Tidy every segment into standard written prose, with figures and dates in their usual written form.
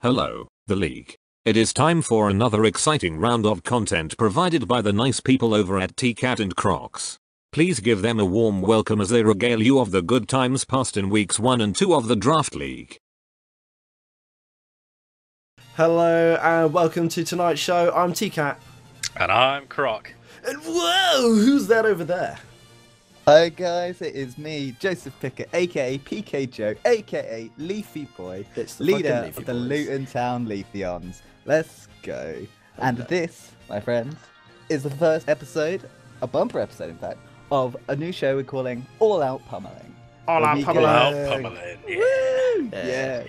Hello, the League. It is time for another exciting round of content provided by the nice people over at TCAT and Crocs. Please give them a warm welcome as they regale you of the good times passed in weeks 1 and 2 of the Draft League. Hello and welcome to tonight's show. I'm TCAT. And I'm Croc. And whoa, who's that over there? Hi guys, it is me, Joseph Pickett, aka PK Joe, aka Leafy Boy, It's the leader fucking Leafy of the Boys. Luton Town Leafeons. Let's go. And this, my friends, is the first episode, a bumper episode in fact, of a new show we're calling All Out Pummeling. All Where Out we Pummeling. go- Out pummeling. Yeah. Woo! Yeah.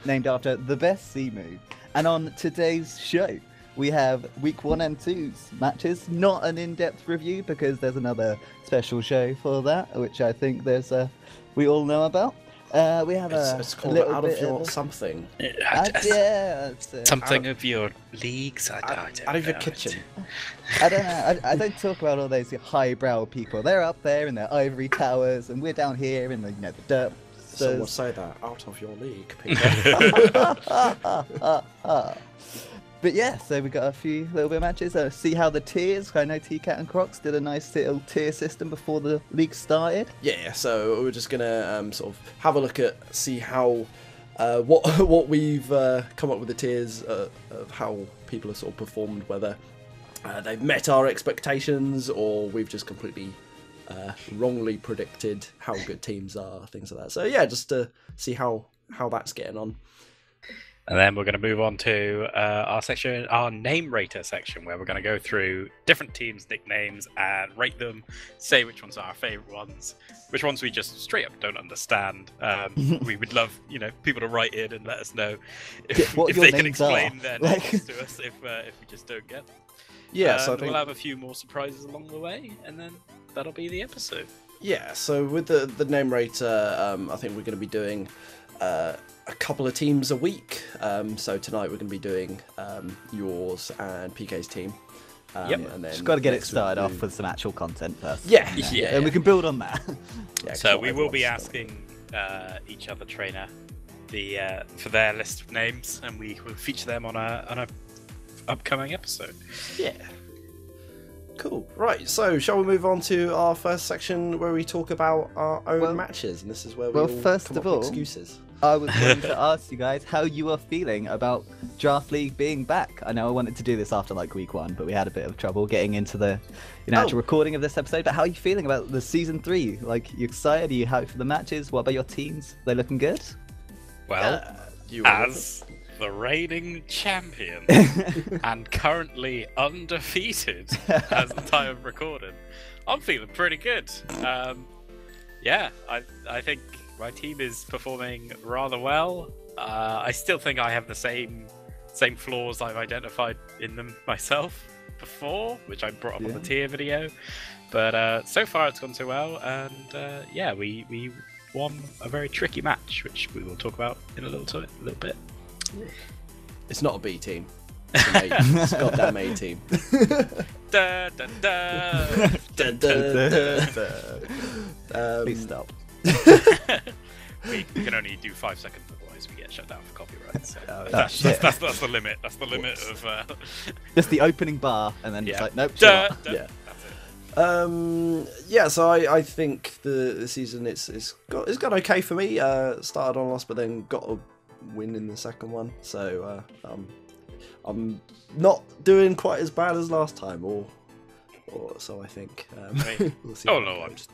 Named after the best sea move. And on today's show, we have week 1 and 2's matches. Not an in-depth review because there's another special show for that, which I think we all know about. We have It's a called little Out of bit Your a- something. yeah, it's, Something of your leagues. I don't Out of your know. kitchen. I don't know. I don't talk about all those highbrow people. They're up there in their ivory towers, and we're down here in the the dirt. Someone will say that. Out of your league, Peter. But yeah, so we got a few little bit of matches. See how the tiers. I know TCAT and Crocs did a nice little tier system before the league started. Yeah, so we're just gonna sort of have a look at, see how what we've come up with the tiers of how people have sort of performed, whether they've met our expectations or we've just completely wrongly predicted how good teams are, things like that. So yeah, just to see how that's getting on. And then we're going to move on to our section, our name rater section, where we're going to go through different teams' nicknames and rate them, say which ones are our favourite ones, which ones we just straight up don't understand. We would love, people to write in and let us know if What your they can names are. explain their names to us if we just don't get them. Yeah, so I And think we'll have a few more surprises along the way, and then that'll be the episode. yeah, so with the name rater, I think we're going to be doing a couple of teams a week. So tonight we're going to be doing yours and PK's team. Yep. And then Just got to get it next week started we'll off do- with some actual content first. Yeah, Yeah. And we can build on that. Yeah, So not we will be everyone's asking each other trainer for their list of names, and we will feature them on a upcoming episode. Yeah. Cool. Right, so shall we move on to our first section where we talk about our own Well- matches, and this is where we well, all first come of up with all- excuses. I was going to ask you guys how you are feeling about Draft League being back. I know I wanted to do this after week 1, but we had a bit of trouble getting into the actual recording of this episode. But how are you feeling about the season 3? You excited? Are you hyped for the matches? What about your teams? They looking good? Well, You as the reigning champion and currently undefeated as the time of recording, I'm feeling pretty good. Yeah, I think my team is performing rather well. I still think I have the same flaws I've identified in them myself before, which I brought up on the tier video. But so far it's gone so well, and yeah, we won a very tricky match, which we will talk about in a little bit. It's not a B team. It's a mate. It's a goddamn A team. Da, da, da. Dun, dun, dun. Please stop. We can only do 5 seconds, otherwise we get shut down for copyright. So shit. that's the limit. That's the limit of. Just the opening bar, and then Yeah. it's nope, Da, shut up. da. Yeah. That's it. Yeah, so I think the season it's gone okay for me. Started on loss, but then got a win in the second one. So I'm not doing quite as bad as last time, or so I think. Right. We'll see Oh how no, it I'm goes.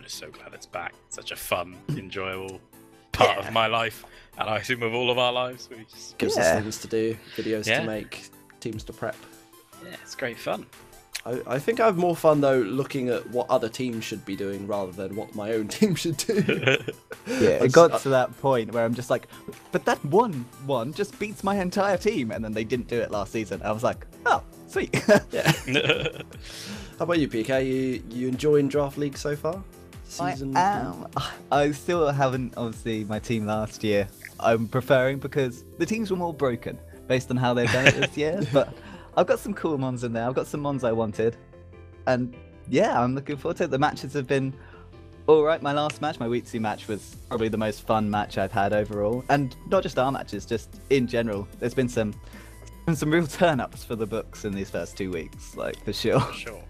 just so glad it's back. Such a fun, enjoyable part of my life, and I assume of all of our lives. We just Gives us things to do, videos Yeah. to make, teams to prep. yeah, it's great fun. I think I have more fun though looking at what other teams should be doing rather than what my own team should do. Yeah, it got to that point where I'm just like, but that one just beats my entire team, and then they didn't do it last season. I was like, oh, sweet. Yeah. How about you, PK? You enjoying Draft League so far? Season I am. I still haven't, obviously, my team last year. I'm preferring because the teams were more broken based on how they've done it this year. But I've got some cool mons in there. I've got some mons I wanted. And yeah, I'm looking forward to it. The matches have been Alright, my last match, my weekly match, was probably the most fun match I've had overall. And not just our matches, just in general. There's been some real turn-ups for the books in these first 2 weeks, like, for sure. For sure.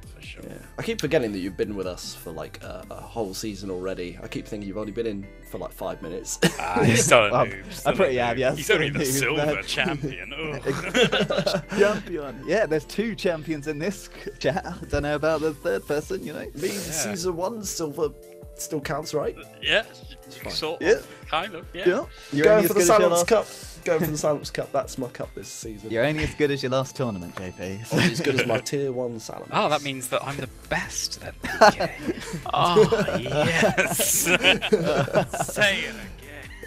Yeah. I keep forgetting that you've been with us for like a whole season already. I keep thinking you've only been in for like 5 minutes. He's still a noob. I pretty have, yeah. He's only the Noob, silver man. champion. Champion. Yeah, there's 2 champions in this chat. I don't know about the third person, you know. Means season 1 silver still counts, right? Yeah, sort of, Yeah. kind of, yeah. Yeah. You're Going only for as the good as your Silence last... Cup. Going for the Silence Cup. That's my cup this season. You're only as good as your last tournament, JP. Only as good as my tier 1 Silence. Oh, that means that I'm the best then. Okay. Oh, yes. Say it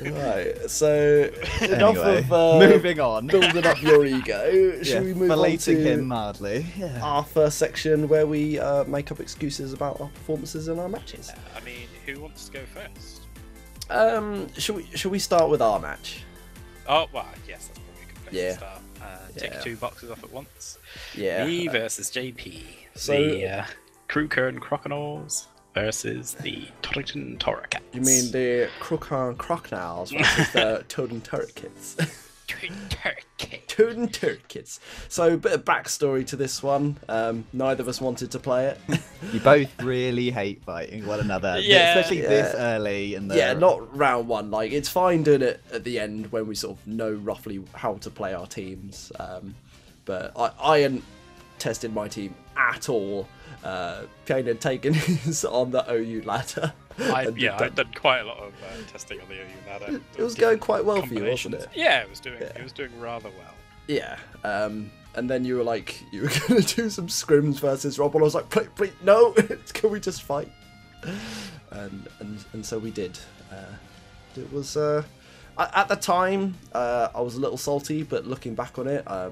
again. Right, so enough Anyway, of moving on. building up your ego. Should we move on belating to him mildly. Yeah. our first section where we make up excuses about our performances in our matches? I mean, who wants to go first? Should we start with our match? Oh, well, yes, that's probably a good place Yeah. to start. Take Yeah. 2 boxes off at once. Yeah. Me versus JP. So- The Crewkern Croconaws versus the Torrington Torricats. You mean the Crookhorn Crocodiles versus the Toad and Turret Kids? Toad and Turret Kids. So, a bit of backstory to this one. Neither of us wanted to play it. You both really hate fighting one another, Yeah. especially this early in the. Yeah, not round 1. Like, it's fine doing it at the end when we sort of know roughly how to play our teams. But I hadn't tested my team at all. Kane had taken his on the OU ladder. I've done quite a lot of testing on the OU ladder. It was going quite well for you, wasn't it? Yeah, it was doing rather well. Yeah. And then you were like, you were going to do some scrims versus Rob, and I was like, please, no, can we just fight? And so we did. It was at the time I was a little salty, but looking back on it, I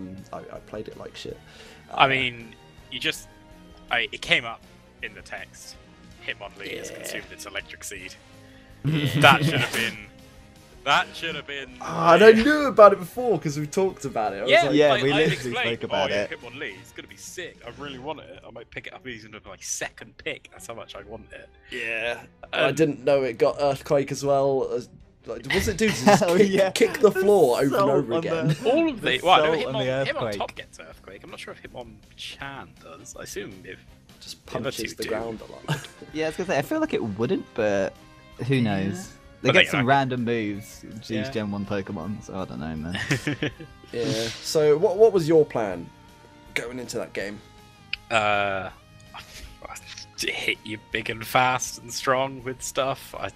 played it like shit. I mean, it came up in the text. Hitmonlee has consumed its electric seed. That should have been. And I knew about it before because we talked about it. I was Yeah, like, Yeah, like, we I'd literally explained, spoke about it. Hitmonlee, it's gonna be sick. I really want it. I might pick it up even as my second pick. That's how much I want it. yeah. I didn't know it got Earthquake as well. Like, what's it do? Just Oh, kick, yeah. kick the floor over and Salt over on again. the- All of the The well, no, salt on the Hitmon earthquake. Top gets Earthquake. I'm not sure if Hitmonchan does. I assume if Just the other punches two the do. ground a lot. Yeah, I was gonna say I feel like it wouldn't, but who knows? They But get they- some random moves. These Yeah. Gen 1 Pokemon, so I don't know, man. Yeah. So what was your plan going into that game? hit you big and fast and strong with stuff. I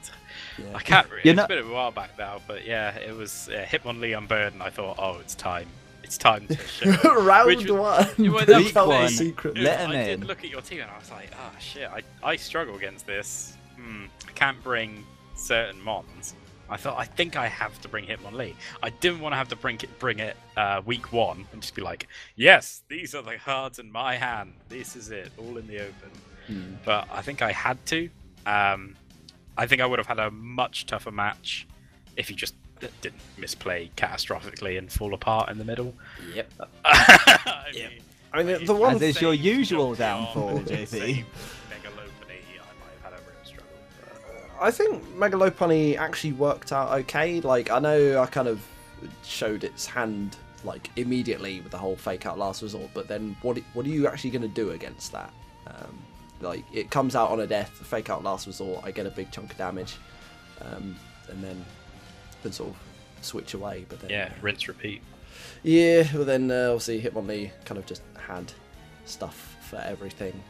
Yeah. can't really. You're It's not- been a while back now, but yeah, it was Hitmonlee Unburden. I thought, oh, it's time. It's time to show. Round Which was- 1. Yeah, well, that Week was Tell the the one. thing. secret. Dude, Let 'em I did in. look at your team and I was like, ah, shit, I struggle against this. I can't bring certain mons. I think I have to bring Hitmonlee. I didn't want to have to bring it week 1 and just be like, yes, these are the cards in my hand. This is it, all in the open. But I think I had to. I think I would have had a much tougher match if he just didn't misplay catastrophically and fall apart in the middle. Yep. I Yep. mean, I mean, the one As is your Save usual Jolteon, downfall, JP. save Megalopony, I might have had a real struggle. But... I think Megalopony actually worked out okay. Like, I know I kind of showed its hand like immediately with the whole fake out last resort, but then what are you actually going to do against that? Like, it comes out on a death, fake out last resort, I get a big chunk of damage, and then sort of switch away. But then Yeah, rinse, repeat. yeah, but then obviously Hitmonlee kind of just had stuff for everything.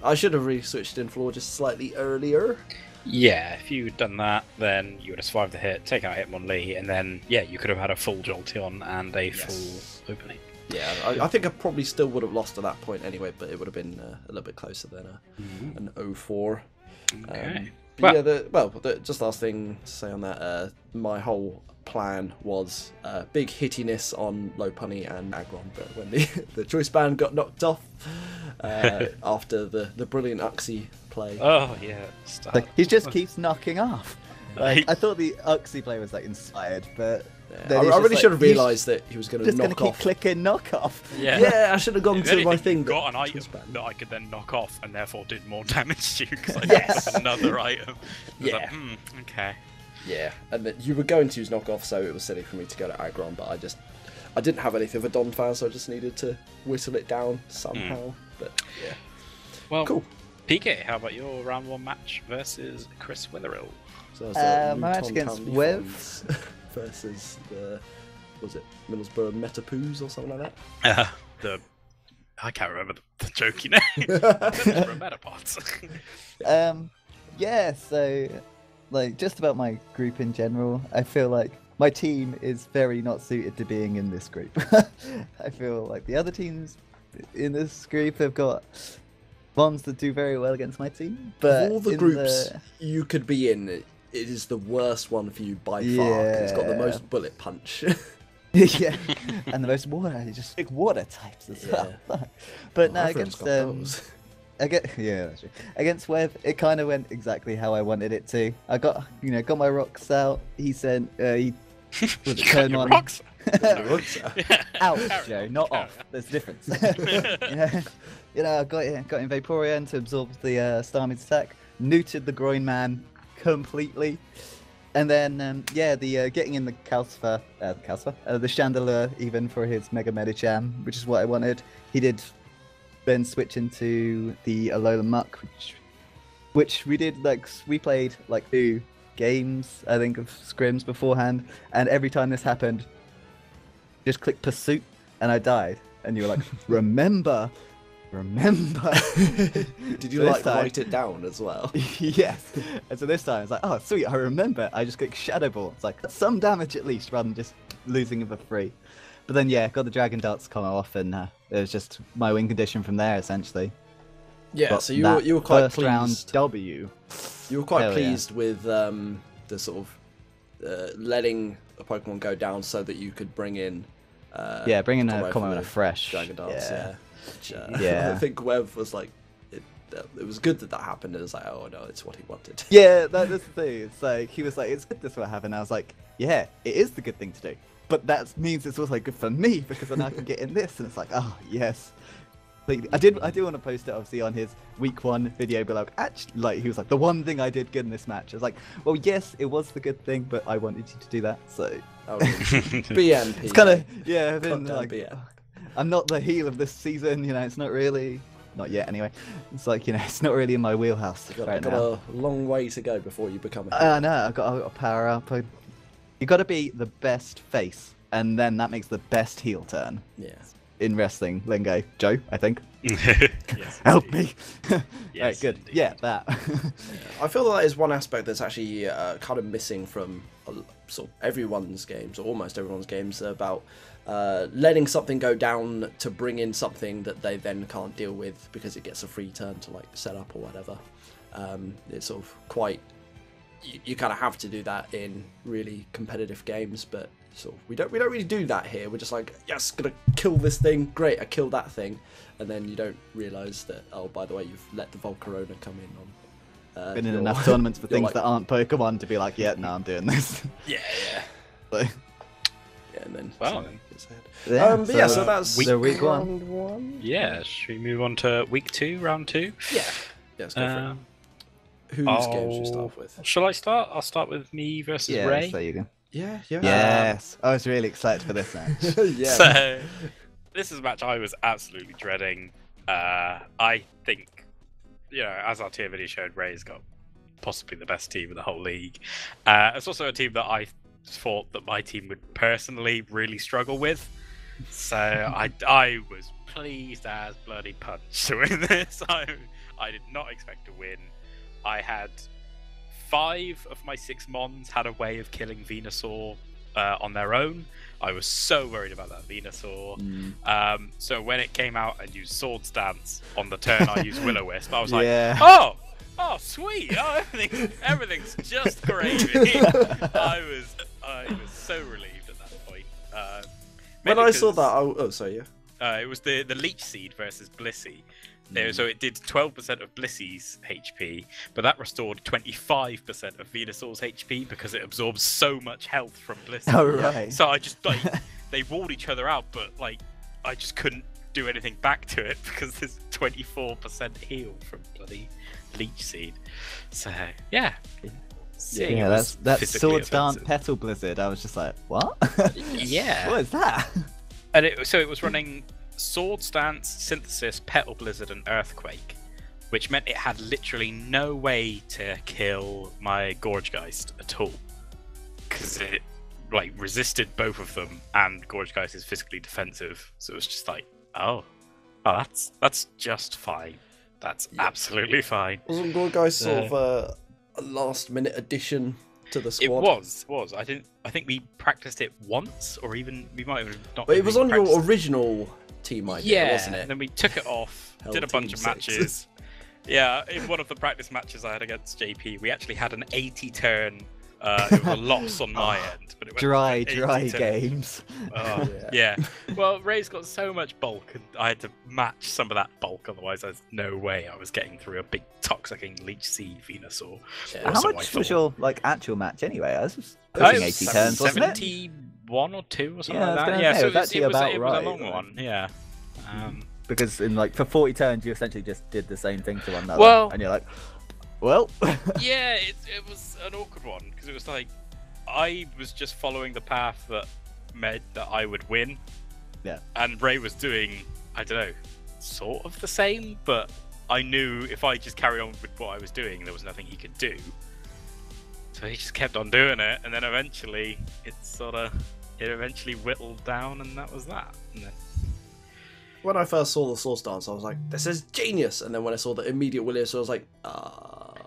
I should have really switched in floor just slightly earlier. Yeah, if you'd done that, then you would have survived the hit, taken out Hitmonlee, and then, yeah, you could have had a full Jolteon and a full opening. Yeah, I think I probably still would have lost at that point anyway, but it would have been a little bit closer than an 0-4. Okay. Just last thing to say on that, my whole plan was big hittiness on Lopunny and Aggron, but when the choice band got knocked off after the brilliant Uxie play, Oh, yeah. Start. Like, he just keeps knocking off. Like, I thought the Uxie play was like inspired, but Yeah, then I he's really just should like, have realised that he was going to just gonna knock keep off. clicking knockoff. Yeah. Yeah, I should have gone If to anything, my thing. you got an that item was bad. that I could then knock off and therefore did more damage to you because I Yes. got another item. I was Yeah. like, okay. Yeah, and then you were going to use knockoff, so it was silly for me to go to Aggron, but I didn't have anything for Don Fan, so I just needed to whittle it down somehow. But yeah, Well, cool. PK, how about your round 1 match versus Chris Witherill? So that's my match Luton against Town Wev. Defons versus the was it Middlesbrough Metapoos or something like that. I can't remember the jokey name. Middlesbrough Metapods. Yeah, so like just about my group in general, I feel like my team is very not suited to being in this group. I feel like the other teams in this group have got ones that do very well against my team, but Of all the in groups you could be in, it is the worst one for you by far. 'Cause it's got the Yeah. most bullet punch. yeah, and the most water, just big water types as well. But no, Everyone's against got those. yeah, that's true. Against Web, it kind of went exactly how I wanted it to. I got my rocks out. He sent he was it You got turn your one rocks. out, Carry Joe, on, not carry off. There's a difference. I got in Vaporeon to absorb the Starmie's attack, neutered the Groin Man completely, and then the getting in the Calcifer, the Chandelure even for his Mega Medicham, which is what I wanted. He did then switch into the Alola Muck, which we did we played like 2 games I think of scrims beforehand, and every time this happened, just click Pursuit and I died, and you were like, remember. Did you So like this time- write it down as well? Yes. And so this time it's like, oh sweet, I remember. I just click Shadow Ball. It's like some damage at least, rather than just losing it for free. But then got the Dragon Darts come off, and it was just my win condition from there essentially. Yeah, But so you that were quite first round pleased. W. You were quite Hell yeah. pleased with the sort of letting a Pokemon go down so that you could bring in. Bringing combo a for combo in a the fresh. Dragon Darts. Yeah. Which, Yeah. I think Webb was like, it was good that happened. It was like, oh no, it's what he wanted. Yeah, that's the thing. It's like he was like, "It's good this will happen." I was like, "Yeah, it is the good thing to do." But that means it's also good for me because then I can get in this, and it's like, "Oh yes." Like, I do want to post it obviously on his week 1 video, but actually, he was like, "The one thing I did good in this match." I was like, "Well, yes, it was the good thing, but I wanted you to do that." So Oh, BMP. it's kind of I've been Cut down like, BM. I'm not the heel of this season. It's not really. Not yet, anyway. It's like, it's not really in my wheelhouse right got now. a long way to go before you become a I know, I've got to power up. You got to be the best face, and then that makes the best heel turn Yeah. in wrestling lingo. Joe, I think. Yes, Help indeed. me. Yes, Right, good. indeed. Yeah, that. I feel that is one aspect that's actually kind of missing from sort of everyone's games, or almost everyone's games, about letting something go down to bring in something that they then can't deal with because it gets a free turn to set up or whatever. It's sort of quite. You kind of have to do that in really competitive games, but sort of we don't really do that here. We're just like, yes, gonna kill this thing. Great, I killed that thing, and then you don't realise that, oh, by the way, you've let the Volcarona come in on. Been in your- enough tournaments for you're things like- that aren't Pokemon to be like, yeah, no, I'm doing this. Yeah. So, Yeah, and then. Well, something gets ahead. yeah, But yeah, so that's so week 1. round 1. Yeah, should we move on to week 2, round 2? Yeah. Let's go for it. Um, Whose game should we start with? Shall I start? I'll start with me versus Yeah, Ray. there you go. Yeah, yeah. Yes, I was really excited for this match. Yeah. So, this is a match I was absolutely dreading. I think, as our tier video showed, Ray's got possibly the best team in the whole league. It's also a team that I thought that my team would personally really struggle with. So I was pleased as bloody punch to win this. I did not expect to win. I had 5 of my 6 Mons had a way of killing Venusaur on their own. I was so worried about that Venusaur. So when it came out and used Swords Dance on the turn I used Will-O-Wisp, I was like, Yeah. oh sweet, everything's just gravy. I was so relieved at that point. When Mainly I saw that, because, oh, sorry, yeah. it was the Leech Seed versus Blissey. So it did 12% of Blissy's HP, but that restored 25% of Venusaur's HP because it absorbs so much health from Blissey. Oh, right. So I just like they walled each other out, but like I just couldn't do anything back to it because there's 24% heal from bloody Leech Seed. So yeah. Seeing Yeah, it was that's physically Sword Dance offensive. Petal Blizzard. I was just like, what? Yeah. What is that? And it was running Sword Stance, Synthesis, Petal Blizzard, and Earthquake, which meant it had literally no way to kill my Gorgegeist at all, because it like resisted both of them, and Gorgegeist is physically defensive, so it was just like, oh, that's just fine. That's absolutely fine. Wasn't Gorgeist sort of a last-minute addition to the squad? It was. I think we practiced it once, or even we might have not. But it was even on your practiced- original team idea, yeah, wasn't it? and then we took it off, Hell, did a bunch Team of 6. matches. Yeah, in one of the practice matches I had against JP, we actually had an 80 turn. It was a loss on my end, but it went Dry 80 turn. games. Oh, yeah. Well, Ray's got so much bulk, and I had to match some of that bulk. Otherwise, there's no way I was getting through a big toxicking Leech Seed Venusaur. Yeah. How So I much thought- was your actual match anyway? I was just It pushing was 80 turns, wasn't it? 71 or 2 or something Yeah, I was like that. gonna Yeah, say, so it was actually it was about a right, long right? one. Yeah. Because in like for 40 turns, you essentially just did the same thing to one another, Well- and you're like, well, Yeah, it was an awkward one because it was like I was just following the path that meant that I would win. Yeah. And Ray was doing, I don't know, sort of the same, but I knew if I just carried on with what I was doing, there was nothing he could do. So he just kept on doing it, and then eventually it eventually whittled down, and that was that. And then, When I first saw the Source Dance, I was like, this is genius! And then when I saw the immediate Will-O-Wisp, I was like,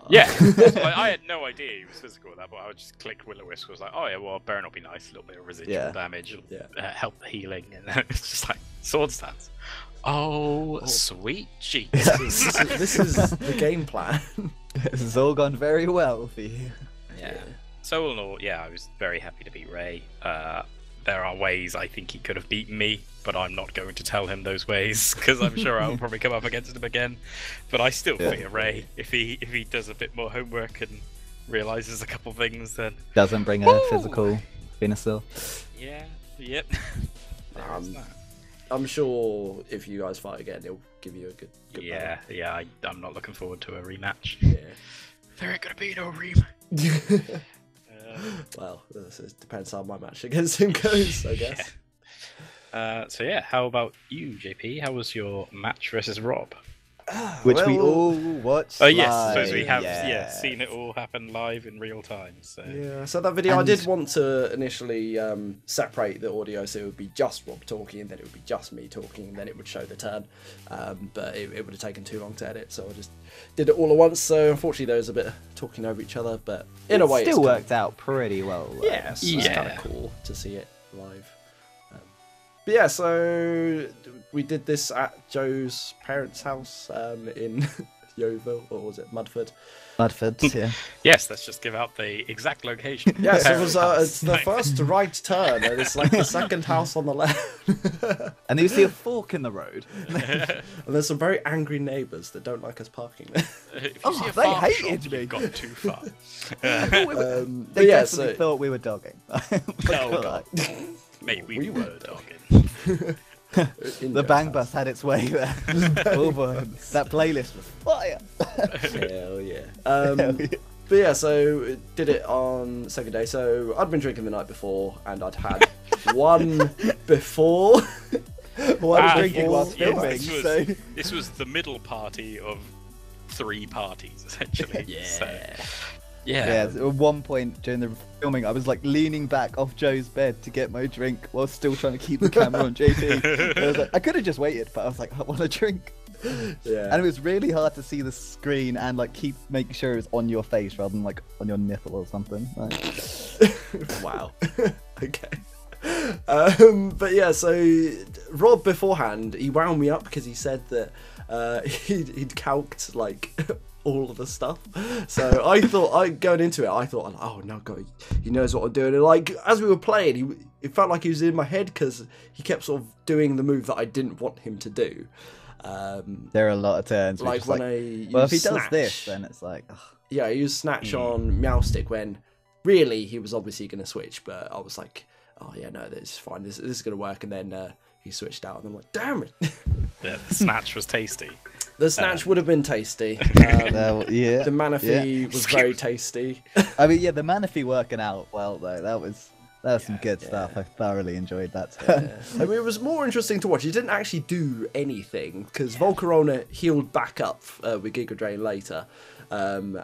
yeah, like, I had no idea he was physical with that, but I would just click Will-O-Wisp. Was like, oh yeah, well, Baron will be nice, a little bit of residual Yeah. damage, Yeah. Help the healing, and then it's just like Sword Stance. Oh, sweet Jesus! this is the game plan. this has all gone very well for you. Yeah. So all in all, yeah, I was very happy to beat Ray. There are ways I think he could have beaten me, but I'm not going to tell him those ways because I'm sure I'll probably come up against him again. But I still Yeah. fear Ray. If he does a bit more homework and realizes a couple things, then Doesn't bring a Woo! physical Venusaur. yeah, yep. There is that. I'm sure if you guys fight again, it'll give you a good Yeah, I'm not looking forward to a rematch. battle. There ain't gonna be no rematch. Yeah. Well, it depends how my match against him goes, I guess. So yeah, how about you, JP? How was your match versus Rob? Which we Well, all watched. Oh yes, live. so we have Yes. seen it all happen live in real time. So Yeah, so that video, I And- did want to initially separate the audio so it would be just Rob talking and then it would be just me talking and then it would show the turn. But it would have taken too long to edit, so I just did it all at once. So unfortunately, there was a bit of talking over each other, but in a way, still it's worked out pretty well. though. Yeah, it's kind Yeah. of cool to see it live. But yeah, so we did this at Joe's parents' house in Yeovil, or was it Mudford? Mudford, yeah. yes, let's just give out the exact location. Yes, it was. Parents' It's the house. first right turn, and it's like the second house on the left. And then you see a fork in the road. And there's some very angry neighbours that don't like us parking there. If you Oh, see a they farm hated shop, me. You've gone too far. They But yeah, definitely so thought we were dogging. No, Like, Mate, we We were were dogging. in the Joe's bang house. bus had its way there. Oh boy, that playlist was fire. Hell yeah. Hell yeah. But yeah, so did it on second day. So I'd been drinking the night before, and I'd had one before. One Ah, drinking before. whilst filming, this, was, so- this was the middle party of 3 parties, essentially. Yeah. So, Yeah, yeah. at one point during the filming, I was like leaning back off Joe's bed to get my drink while still trying to keep the camera on JP. I was like, I could have just waited, but I was like, I want a drink. Yeah. And it was really hard to see the screen and like keep making sure it was on your face rather than like on your nipple or something. Like, Wow. Okay. But yeah, so Rob beforehand, he wound me up because he said that he'd calced like all of the stuff. So I thought, going into it, I thought, oh no, God, he knows what I'm doing. And like as we were playing, it felt like he was in my head because he kept sort of doing the move that I didn't want him to do. There are a lot of turns. Like when I well, if he use does Snatch, this, then it's like, ugh. yeah, I used Snatch on Meowstick when really he was obviously going to switch, but I was like, oh yeah, no, this is fine. This is going to work. And then he switched out, and I'm like, damn it. The Snatch was tasty. The Snatch would have been tasty. Yeah. The Manaphy was very tasty. I mean, yeah, the Manaphy working out well though. That was some good stuff. I thoroughly enjoyed that. I mean, it was more interesting to watch. He didn't actually do anything because Volcarona healed back up with Giga Drain later, and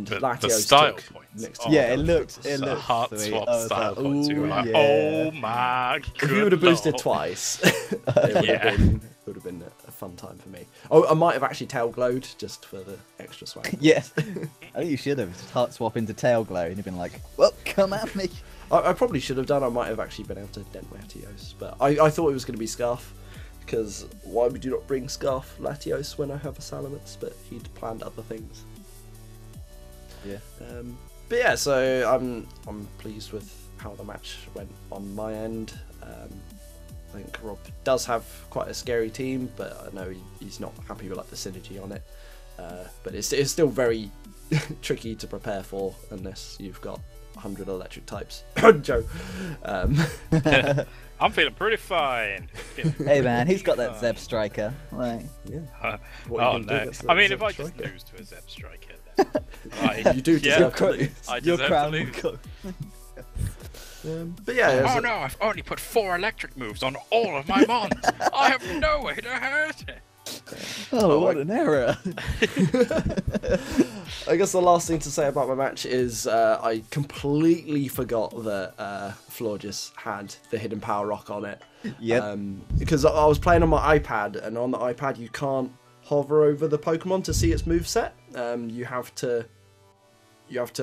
Latios the style took points. next Oh, to Yeah, him. it looked the sweet. heart I swap was style like, points. You were like, yeah. oh my god. If you would have boosted twice, it would have been a fun time for me. Oh, I might have actually tail glowed just for the extra swag. Yes. I think you should have just heart swap into tail glow and you've been like, well, come at me. I probably should have done. I might have actually been able to dent Latios, but I thought it was going to be Scarf, because why would you not bring Scarf Latios when I have a Salamence? But he'd planned other things. Yeah. But yeah, so I'm pleased with how the match went on my end. I think Rob does have quite a scary team, but I know he's not happy with like the synergy on it. But it's still very tricky to prepare for unless you've got 100 electric types. Joe. I'm feeling pretty fine. Hey man, he's got that Zeb striker. Like, Yeah. What Oh you gonna do no! against the I mean, Zeb if I just Striker? lose to a Zeb Striker, then You do yeah, deserve to lose. I your deserve to crown will lose. go. But yeah, it was Oh no! I've only put 4 electric moves on all of my mons. I have no way to hurt it. Oh, what an error. I guess the last thing to say about my match is I completely forgot that Florges had the hidden power rock on it. Yep. Because I was playing on my iPad, and on the iPad you can't hover over the Pokemon to see its moveset. You have to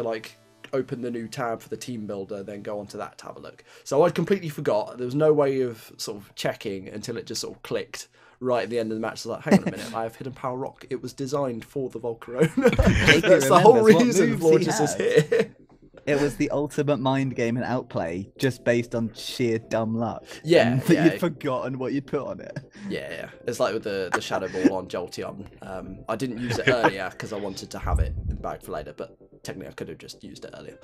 like open the new tab for the team builder, then go onto that to have a look. So I'd completely forgot. There was no way of sort of checking until it just sort of clicked right at the end of the match. I was like, hang on a minute, I have hidden power rock. It was designed for the Volcarona. That's the whole remembers what reason moves he Florges is has. here. It was the ultimate mind game and outplay, just based on sheer dumb luck. Yeah, And that yeah. you'd forgotten what you'd put on it. Yeah. It's like with the Shadow Ball on Jolteon. I didn't use it earlier because I wanted to have it in bag for later, but technically I could have just used it earlier.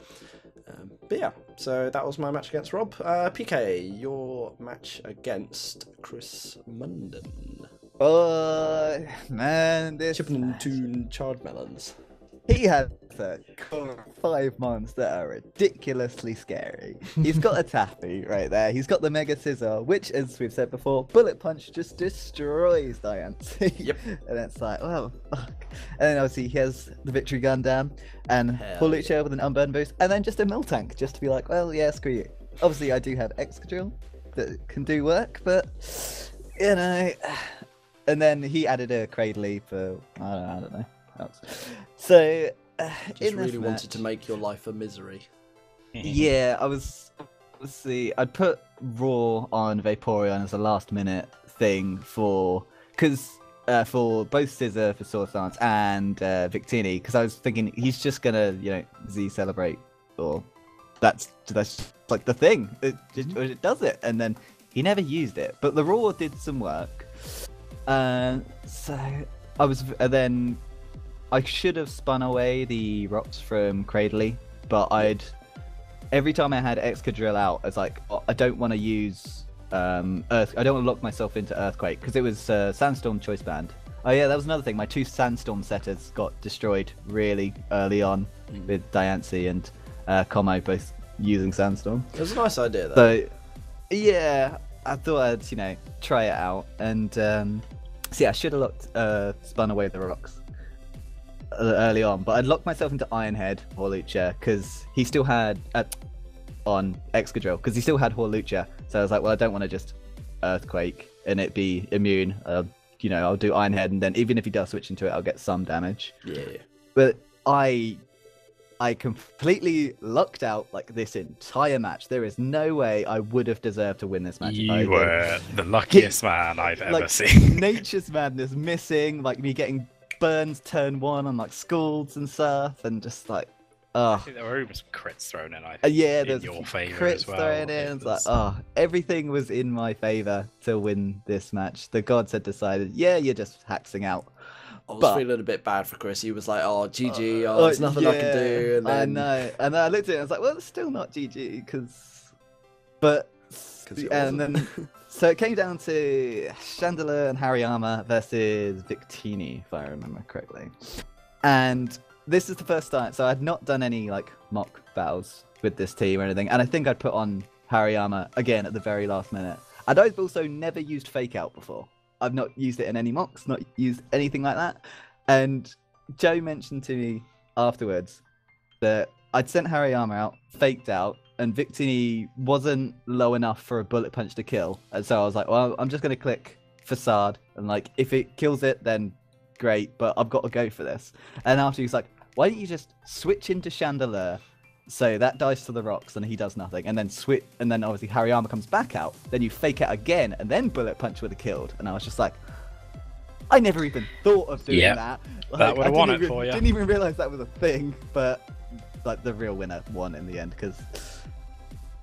But yeah, so that was my match against Rob. PK, your match against Chris Munden. Oh, man, this Chipping match. into charred melons. He has a core 5 mons that are ridiculously scary. He's got a Taffy right there. He's got the Mega Scissor, which, as we've said before, Bullet Punch just destroys Diancie. Yep. And it's like, well, fuck. And then obviously he has the Victory Gundam and Hell Hawlucha with an Unburn boost, and then just a Miltank just to be like, well, yeah, screw you. Obviously, I do have Excadrill that can do work, but, you know. And then he added a Cradley for, I don't know. So, Just in really this wanted match, to make your life a misery. yeah, let's see, I'd put Raw on Vaporeon as a last minute thing for both Scissor for Source Dance and Victini, because I was thinking he's just gonna, Z celebrate, or that's like the thing. It does it, and then he never used it. But the Raw did some work. So I was then. I should have spun away the rocks from Cradley, but every time I had Excadrill out, I was like, oh, I don't want to use Earth. I don't want to lock myself into Earthquake because it was Sandstorm Choice Band. Oh yeah, that was another thing. My 2 Sandstorm setters got destroyed really early on with Diancie and Como both using Sandstorm. It was a nice idea, though. So yeah, I thought I'd try it out, and so yeah, I should have spun away the rocks early on, but I'd locked myself into Ironhead Hawlucha because he still had on Excadrill because he still had Hawlucha. So I was like, well, I don't want to just Earthquake and it be immune. I'll do Ironhead, and then even if he does switch into it, I'll get some damage. Yeah. But I completely lucked out like this entire match. There is no way I would have deserved to win this match. You were the luckiest man I've ever seen. Nature's Madness missing, like me getting burns turn 1 on like Scalds and stuff, and just like I Oh, think there were even some crits thrown in. I think, yeah, in there's your favour crits as well. thrown in. It's like, oh, everything was in my favor to win this match. The gods had decided, yeah, you're just haxing out. I was But- feeling a bit bad for Chris. He was like, "Oh, GG. Oh, there's nothing I can do." And then, I know. And then I looked at it and I was like, well, it's still not GG because. But. 'Cause it And wasn't. then. So it came down to Chandler and Hariyama versus Victini, if I remember correctly. And this is the first time. So I'd not done any like mock battles with this team or anything. And I think I'd put on Hariyama again at the very last minute. And I've also never used Fake Out before. I've not used it in any mocks, not used anything like that. And Joe mentioned to me afterwards that I'd sent Hariyama out, faked out, and Victini wasn't low enough for a bullet punch to kill. And so I was like, well, I'm just going to click Facade. And like, if it kills it, then great, but I've got to go for this. And after he was like, why don't you just switch into Chandelier? So that dies to the rocks and he does nothing. And then switch, and then obviously Hariyama comes back out. Then you fake out again, and then bullet punch would have killed. And I was just like, I never even thought of doing Yep. that. That would've I won didn't it for ya. Didn't even realize that was a thing. But like the real winner won in the end because.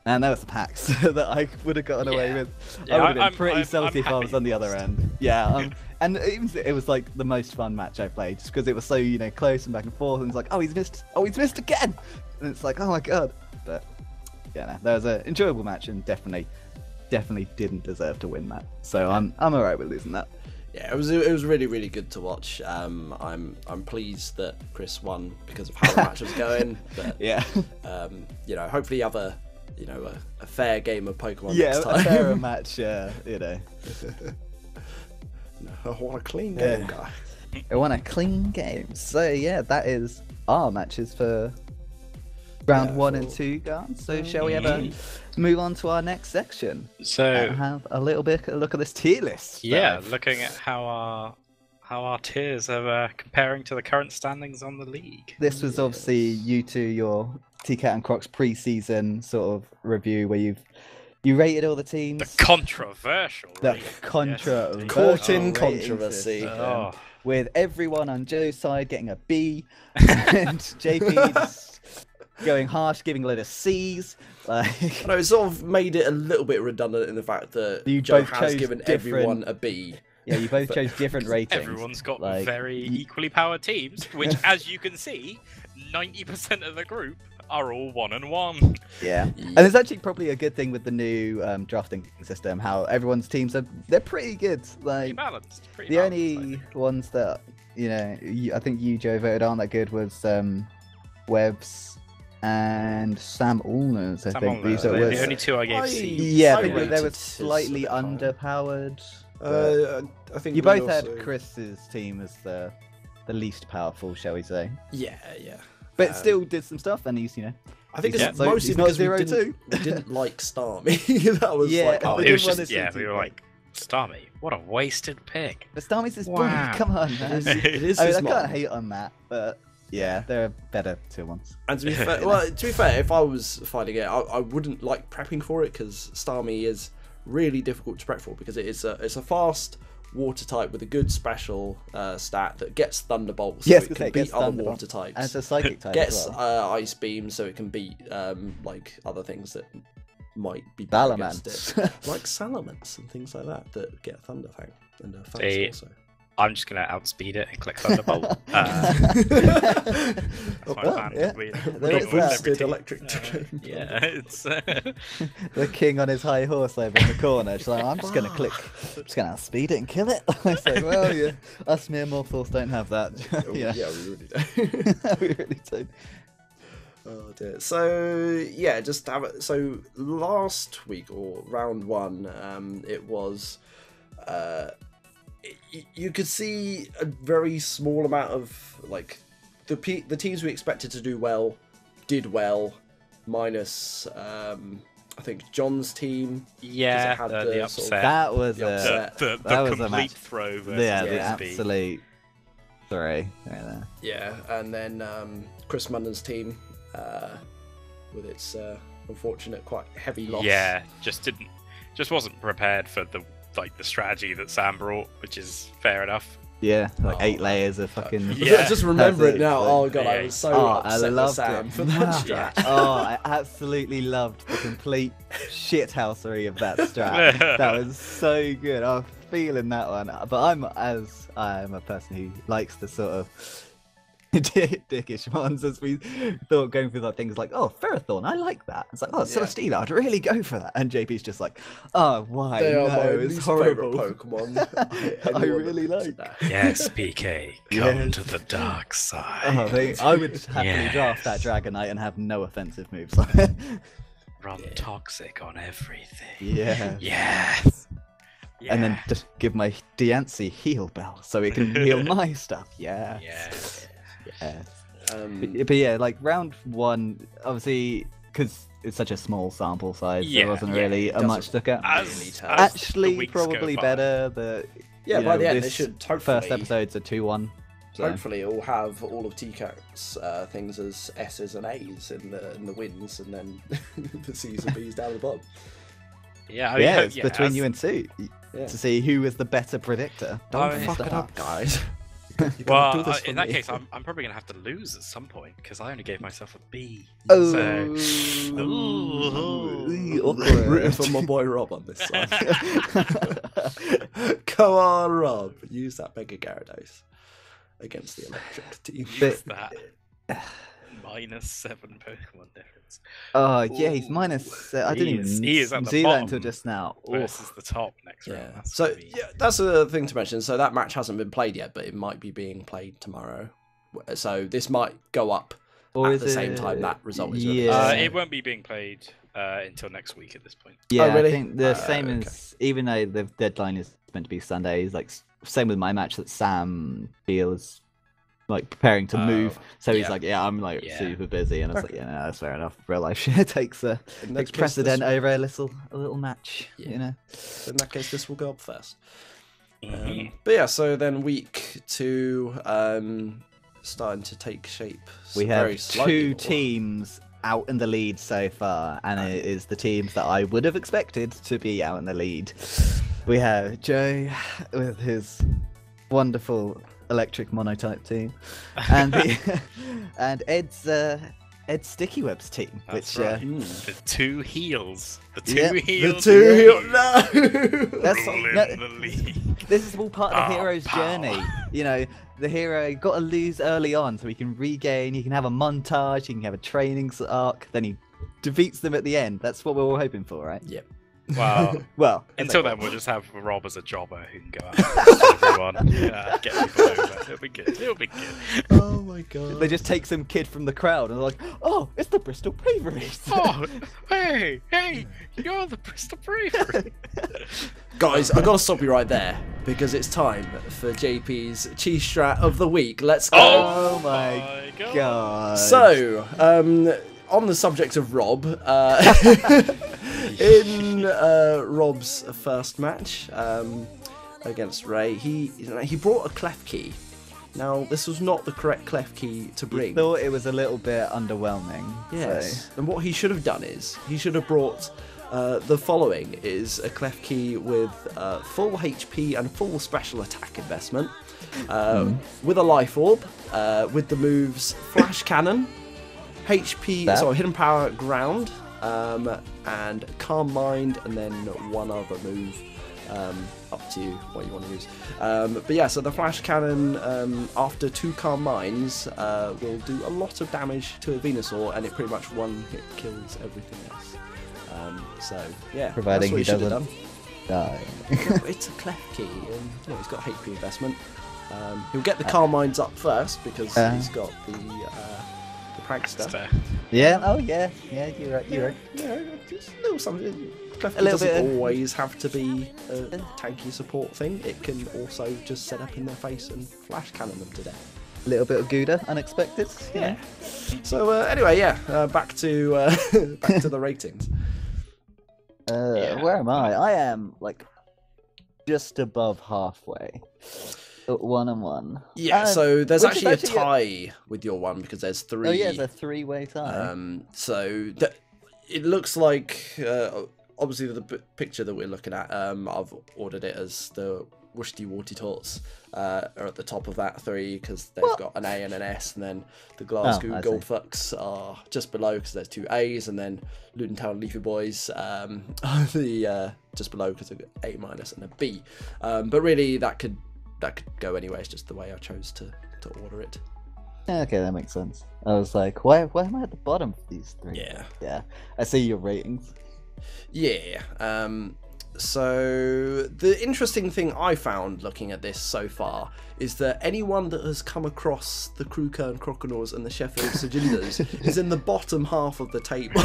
And there was some hacks that I would have gotten away Yeah. with. Yeah, I would have been I'm- pretty I'm salty if I happy was on the you other lost. end. Yeah, and it was like the most fun match I played, just because it was so close and back and forth, and it's like, oh he's missed again, and it's like, oh my god. But yeah, no, there was an enjoyable match, and definitely didn't deserve to win that. So I'm alright with losing that. Yeah, it was really, really good to watch. I'm pleased that Chris won because of how the match was going. But Yeah, hopefully you have a fair game of Pokemon yeah, next a time. fairer match. I want a clean Yeah. game, guy. I want a clean game. So yeah, that is our matches for round Yeah, 1 and for- 2, guys. So shall we ever move on to our next section So and have a little bit of a look at this tier list? yeah, Dave? looking at how our tiers are comparing to the current standings on the league. This was obviously you two, your TCAT and Crocs pre-season sort of review where you rated all the teams. The controversial. The rating. controversial Yes, Caught in rating controversy. system, Oh. with everyone on Joe's side getting a B and JP just going harsh, giving a load of C's. Like, I know it sort of made it a little bit redundant in the fact that You Joe both has chose given different- everyone a B. yeah, you both chose different ratings. Everyone's got Like, very you- equally powered teams, which, as you can see, 90% of the group are all 1 and 1. Yeah, and it's actually probably a good thing with the new drafting system. How everyone's teams they're pretty good. Pretty Like balanced. Pretty the balanced, only ones that I think you Joe voted aren't that good was Webbs and Sam Allners. I Sam think Allner, these are the worse. only two I gave C. Yeah, I but they rated were his slightly at home. underpowered. I think You we both also- had Chris's team as the least powerful, shall we say? Yeah. But Um, still did some stuff, and he's I think he's it's not- so mostly he's not because we 0-2. didn't like Starmie. That was Yeah. like, Oh, I it didn't was wanna just, see yeah, two we were points. like, Starmie, what a wasted pick. But Starmie's his boy. Wow. Come on, man. it is I mean, his I mom. can't hate on that, but yeah, there are better tier ones. And to be fair, if I was fighting it, I wouldn't like prepping for it because Starmie is really difficult to prep for because it's a fast water type with a good special stat that gets Thunderbolt, so Yes, it it can gets beat other Thunderbolt. water types. And it's a psychic type Gets as well. Ice Beam, so it can beat like other things that might be bad against Balamance. it, like Salamence and things like that get Thunder Fang and Fax See, also. I'm just going to outspeed it and click Thunderbolt. That's my Well, plan. yeah, We- there we is got that. every team. Electric Dragon. Yeah, it's The king on his high horse over in the corner. She's like, I'm just gonna speed it and kill it. I say, well, yeah, us mere mortals don't have that. yeah, Yeah, we really do. we really do. Oh dear. So yeah, just have it. So last week or round 1, it was. You could see a very small amount of like the teams we expected to do well did well, minus I think John's team. yeah, had the the upset. sort of- That was the a upset. the that was a complete match. throw versus yeah, the Lisby. absolute three right there. Yeah, and then Chris Munnen's team with its unfortunate, quite heavy loss. Yeah, just wasn't prepared for the strategy that Sam brought, which is fair enough. Yeah, like Oh, 8 layers of fucking. Yeah. Just remember it That's now. it. Oh god, I Yeah. was so Oh, I upset with loved Sam it. for that strat. Oh, I absolutely loved the complete shithousery of that strat. That was so good. I was feeling that one. But I'm a person who likes to sort of dickish ones, as we thought, going through like things like, oh, Ferrothorn, I like that. It's like, oh, Celestina, I'd really go for that. And JP's just like, oh, why? They are No, my it's least horrible. favourite Pokemon. I Anyone really that like. puts it Yes, PK, come Yes. to the dark side. Oh, I would happily draft that Yes. Dragonite and have no offensive moves on it. Run toxic on everything. Yeah. Yes. And then just give my Diancie heal bell so it can heal my stuff. Yeah. Yes. Yeah. there. But yeah, like round 1, obviously, because it's such a small sample size, Yeah, there wasn't yeah, really it a much to look at. Really As, tough. as the Actually, weeks go probably by. better. The Yeah, you by know, the end they this should first hopefully episode's a 2-1. So. hopefully it'll have all of TCAT's things as S's and A's in the wins, and then the C's and B's down the bottom. Yeah, I mean, Yeah, it's yeah, between as- you and Sue Yeah. to see who is the better predictor. Don't I- fuck it up, guys. You can't Well, do this for in that me. case, I'm probably gonna have to lose at some point because I only gave myself a B. Oh, So, Ooh, Rooting awkward. for my boy Rob on this side. Come on, Rob. Use that Mega Gyarados against the electric team. use that. -7 Pokemon difference Oh yeah, he's minus. I didn't He is- even he is at the see that bottom until just now. versus the top next round. Yeah. That's So gonna be- yeah, that's a thing to mention. So that match hasn't been played yet, but it might be being played tomorrow. So this might go up Or at is the same it- time that result is Yeah. released. it won't be being played until next week at this point. Yeah, really? I think the same okay. as, even though the deadline is meant to be Sundays, like same with my match that Sam feels like preparing to move. So he's yeah. like, yeah, I'm like Yeah. super busy, and I was like, Okay. yeah, no, that's fair enough. Real life shit takes In that takes case, precedent this- over a little match, Yeah. you know. In that case, this will go up first. Mhm. But yeah, so then week 2 starting to take shape. We very have slowly. 2 teams out in the lead so far, and it is the teams that I would have expected to be out in the lead. We have Joe with his wonderful electric monotype team, and and Ed's Sticky Webs team, That's which right. Mm. The 2 heels. The 2 Yeah, the heels. The 2 Yeah. heel. No! That's ruling no, the league. this is all part of the Oh, hero's power. journey. You know, the hero got to lose early on so he can regain. He can have a montage. He can have a training arc. Then he defeats them at the end. That's what we're all hoping for, right? Yep. Well, Well, until then, we'll just have Rob as a jobber who can go out and talk to everyone, get people over. It'll be good. It'll be good. Oh my god. they just take some kid from the crowd and they're like, oh, it's the Bristol Braveries. Oh, hey, you're the Bristol Bravery. Guys, I've got to stop you right there because it's time for JP's cheese strat of the week. Let's go. Oh my God. So, on the subject of Rob, in Rob's first match against Ray, he brought a clef key. Now, this was not the correct clef key to bring. Thought it was a little bit underwhelming. Yes. So. And what he should have done is he should have brought the following: is a clef key with full HP and full special attack investment, with a life orb, with the moves Flash Cannon, Hidden Power Ground, and Calm Mind, and then one other move. Up to you what you want to use. But yeah, so the Flash Cannon, after 2 Calm Minds, will do a lot of damage to a Venusaur, and it pretty much one hit kills everything else. So yeah, Providing that's he what should have doesn't die. done. It's a clef key, and he's got HP investment. He'll get the Calm Minds up first because he's got the Prankster. Yeah. Oh yeah. Yeah. You're right. You're right. Yeah, just a little something. Clef A key little doesn't bit of- always have to be a tanky support thing. It can also just set up in their face and flash cannon them to death. A little bit of Gouda, unexpected. Yeah. So anyway, back to back to the ratings. Yeah. Where am I? I am like just above halfway. 1-1. Yeah. So there's which is actually a actually tie with your one because there's 3. Oh yeah, it's a 3-way tie. So it looks like obviously the picture that we're looking at. I've ordered it as the Wushti Warty Tots are at the top of that 3 because they've got an A and an S, and then the Glasgow I see. Goldfucks are just below because there's 2 A's, and then Ludentown Leafy Boys are the just below because they've got A- and a B. But really, that could go anyway. It's just the way I chose to order it. Okay, that makes sense. I was like, why am I at the bottom of these 3? Yeah. Yeah, I see your ratings. Yeah. So the interesting thing I found looking at this so far is that anyone that has come across the Crewkern Croconaws and the Sheffield Sigillas is in the bottom half of the table.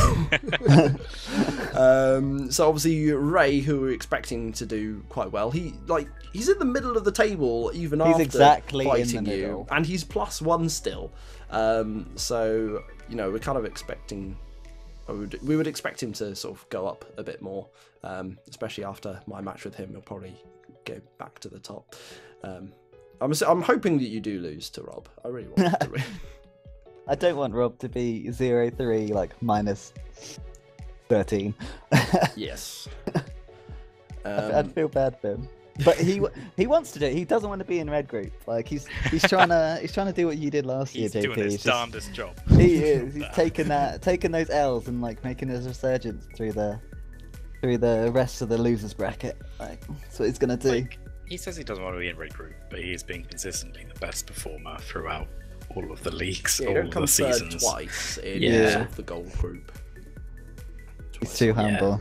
So obviously Ray, who we're expecting to do quite well, he's in the middle of the table even after exactly fighting in the you, middle. and he's +1 still. So we're kind of expecting. We would expect him to sort of go up a bit more, especially after my match with him. He'll probably go back to the top. I'm hoping that you do lose to Rob. I really want to win. I don't want Rob to be 0-3, like -13. Yes. I'd feel bad for him. But he wants to do it. He doesn't want to be in red group. Like he's trying to do what you did last year, He's JP. doing his He's just- darndest job. He is. He's taking those L's and like making his resurgence through the rest of the losers bracket. Like that's what he's gonna do. Like, he says he doesn't want to be in red group, but he is being consistently the best performer throughout all of the leagues, Yeah, all he of don't come the third seasons. twice in Yeah. sort of the gold group. He's too humble.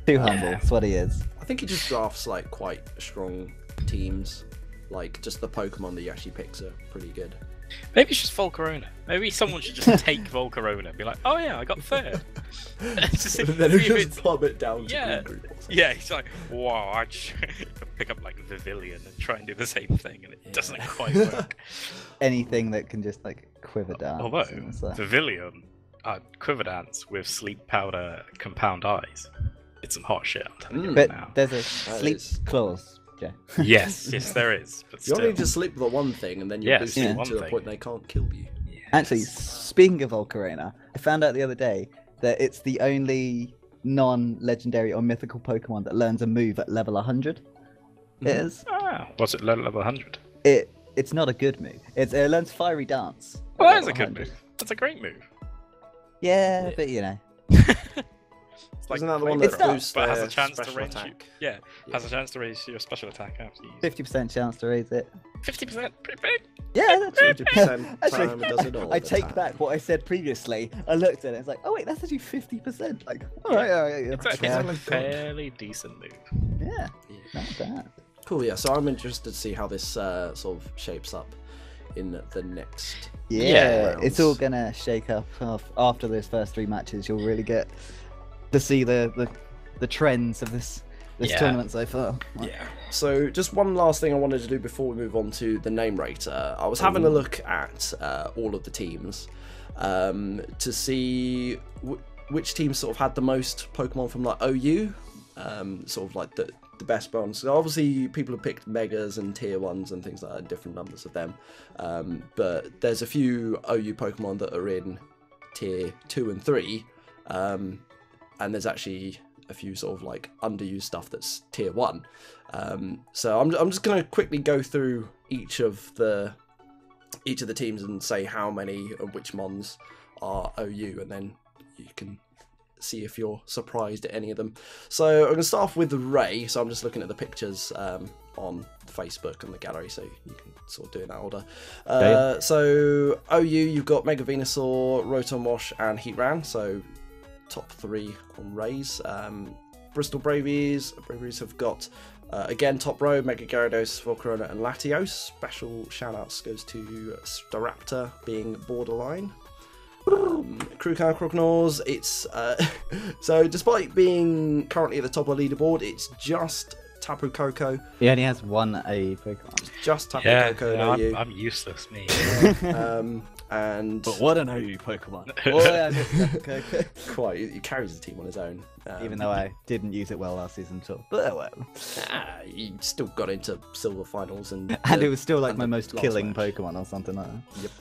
Too humble. That's what he is. I think he just drafts like quite strong teams. Like just the Pokemon that he actually picks are pretty good. Maybe it's just Volcarona. Maybe someone should just take Volcarona and be like, oh yeah, I got third. Just And then he'll if just it's- plummet down to Yeah. green group or something. Yeah, he's like, wow, I'd pick up like Vivillon and try and do the same thing, and it doesn't quite work. Anything that can just like quiver down. Although, It's like- Vivillon, Quiver Dance with Sleep Powder Compound Eyes, it's some hot shit, I'm telling you But now. there's a sleep is- clause, Joe. Yes, there is. But You still. only need to slip the one thing, and then you're Yeah, boosted yeah. to One the thing. point they can't kill you. Yes. Actually, speaking of Volcarona, I found out the other day that it's the only non-legendary or mythical Pokemon that learns a move at level 100. It is. Ah, what's it level 100? It's not a good move. It learns Fiery Dance. at Well, that is level a good 100. move. That's a great move. Yeah, but you know. It's like Isn't that the one Flamethrower, that It's not- boosts but has a their chance to special range you. attack? Yeah, has a chance to raise your special attack after you use 50% chance to raise it. 50%, pretty big. Yeah, that's 50% Actually, time it does it all I the take time. back what I said previously. I looked at it. It's like, oh wait, that's actually 50%. Like, all right. Yeah, It's actually yeah. a fairly decent move. Yeah, not bad. Cool, yeah. So I'm interested to see how this sort of shapes up in the next. Yeah, it's all rounds. gonna shake up after those first 3 matches. You'll really get to see the trends of this Yeah. tournament so far. Yeah. So just one last thing I wanted to do before we move on to the name rater. I was having a look at all of the teams to see which teams sort of had the most Pokemon from like OU, sort of like the best ones. So obviously people have picked Megas and Tier 1s and things like that, different numbers of them. But there's a few OU Pokemon that are in Tier 2 and 3. And there's actually a few sort of like underused stuff that's Tier 1. So I'm just going to quickly go through each of the teams and say how many of which mons are OU, and then you can see if you're surprised at any of them. So I'm going to start off with Ray. So I'm just looking at the pictures on Facebook and the gallery, so you can sort of do in that order. So OU, you've got Mega Venusaur, Rotom Wash, and Heatran. So top 3 on Rays. Bristol Bravies have got again top row Mega Gyarados, Volcarona, and Latios. Special shout outs goes to Staraptor being borderline. Crewkern Croconaws, it's so despite being currently at the top of the leaderboard, it's just Tapu Koko. He only has one A Pokemon. Just Tapu Yeah, Koko yeah, and OU. I'm useless, me. And what an OU Pokemon! Oh, yeah, okay. quite, he carries the team on his own. Even though I didn't use it well last season, so but well. He still got into silver finals, and And it was still like and my the most last killing match. Pokemon or something like that. Yep.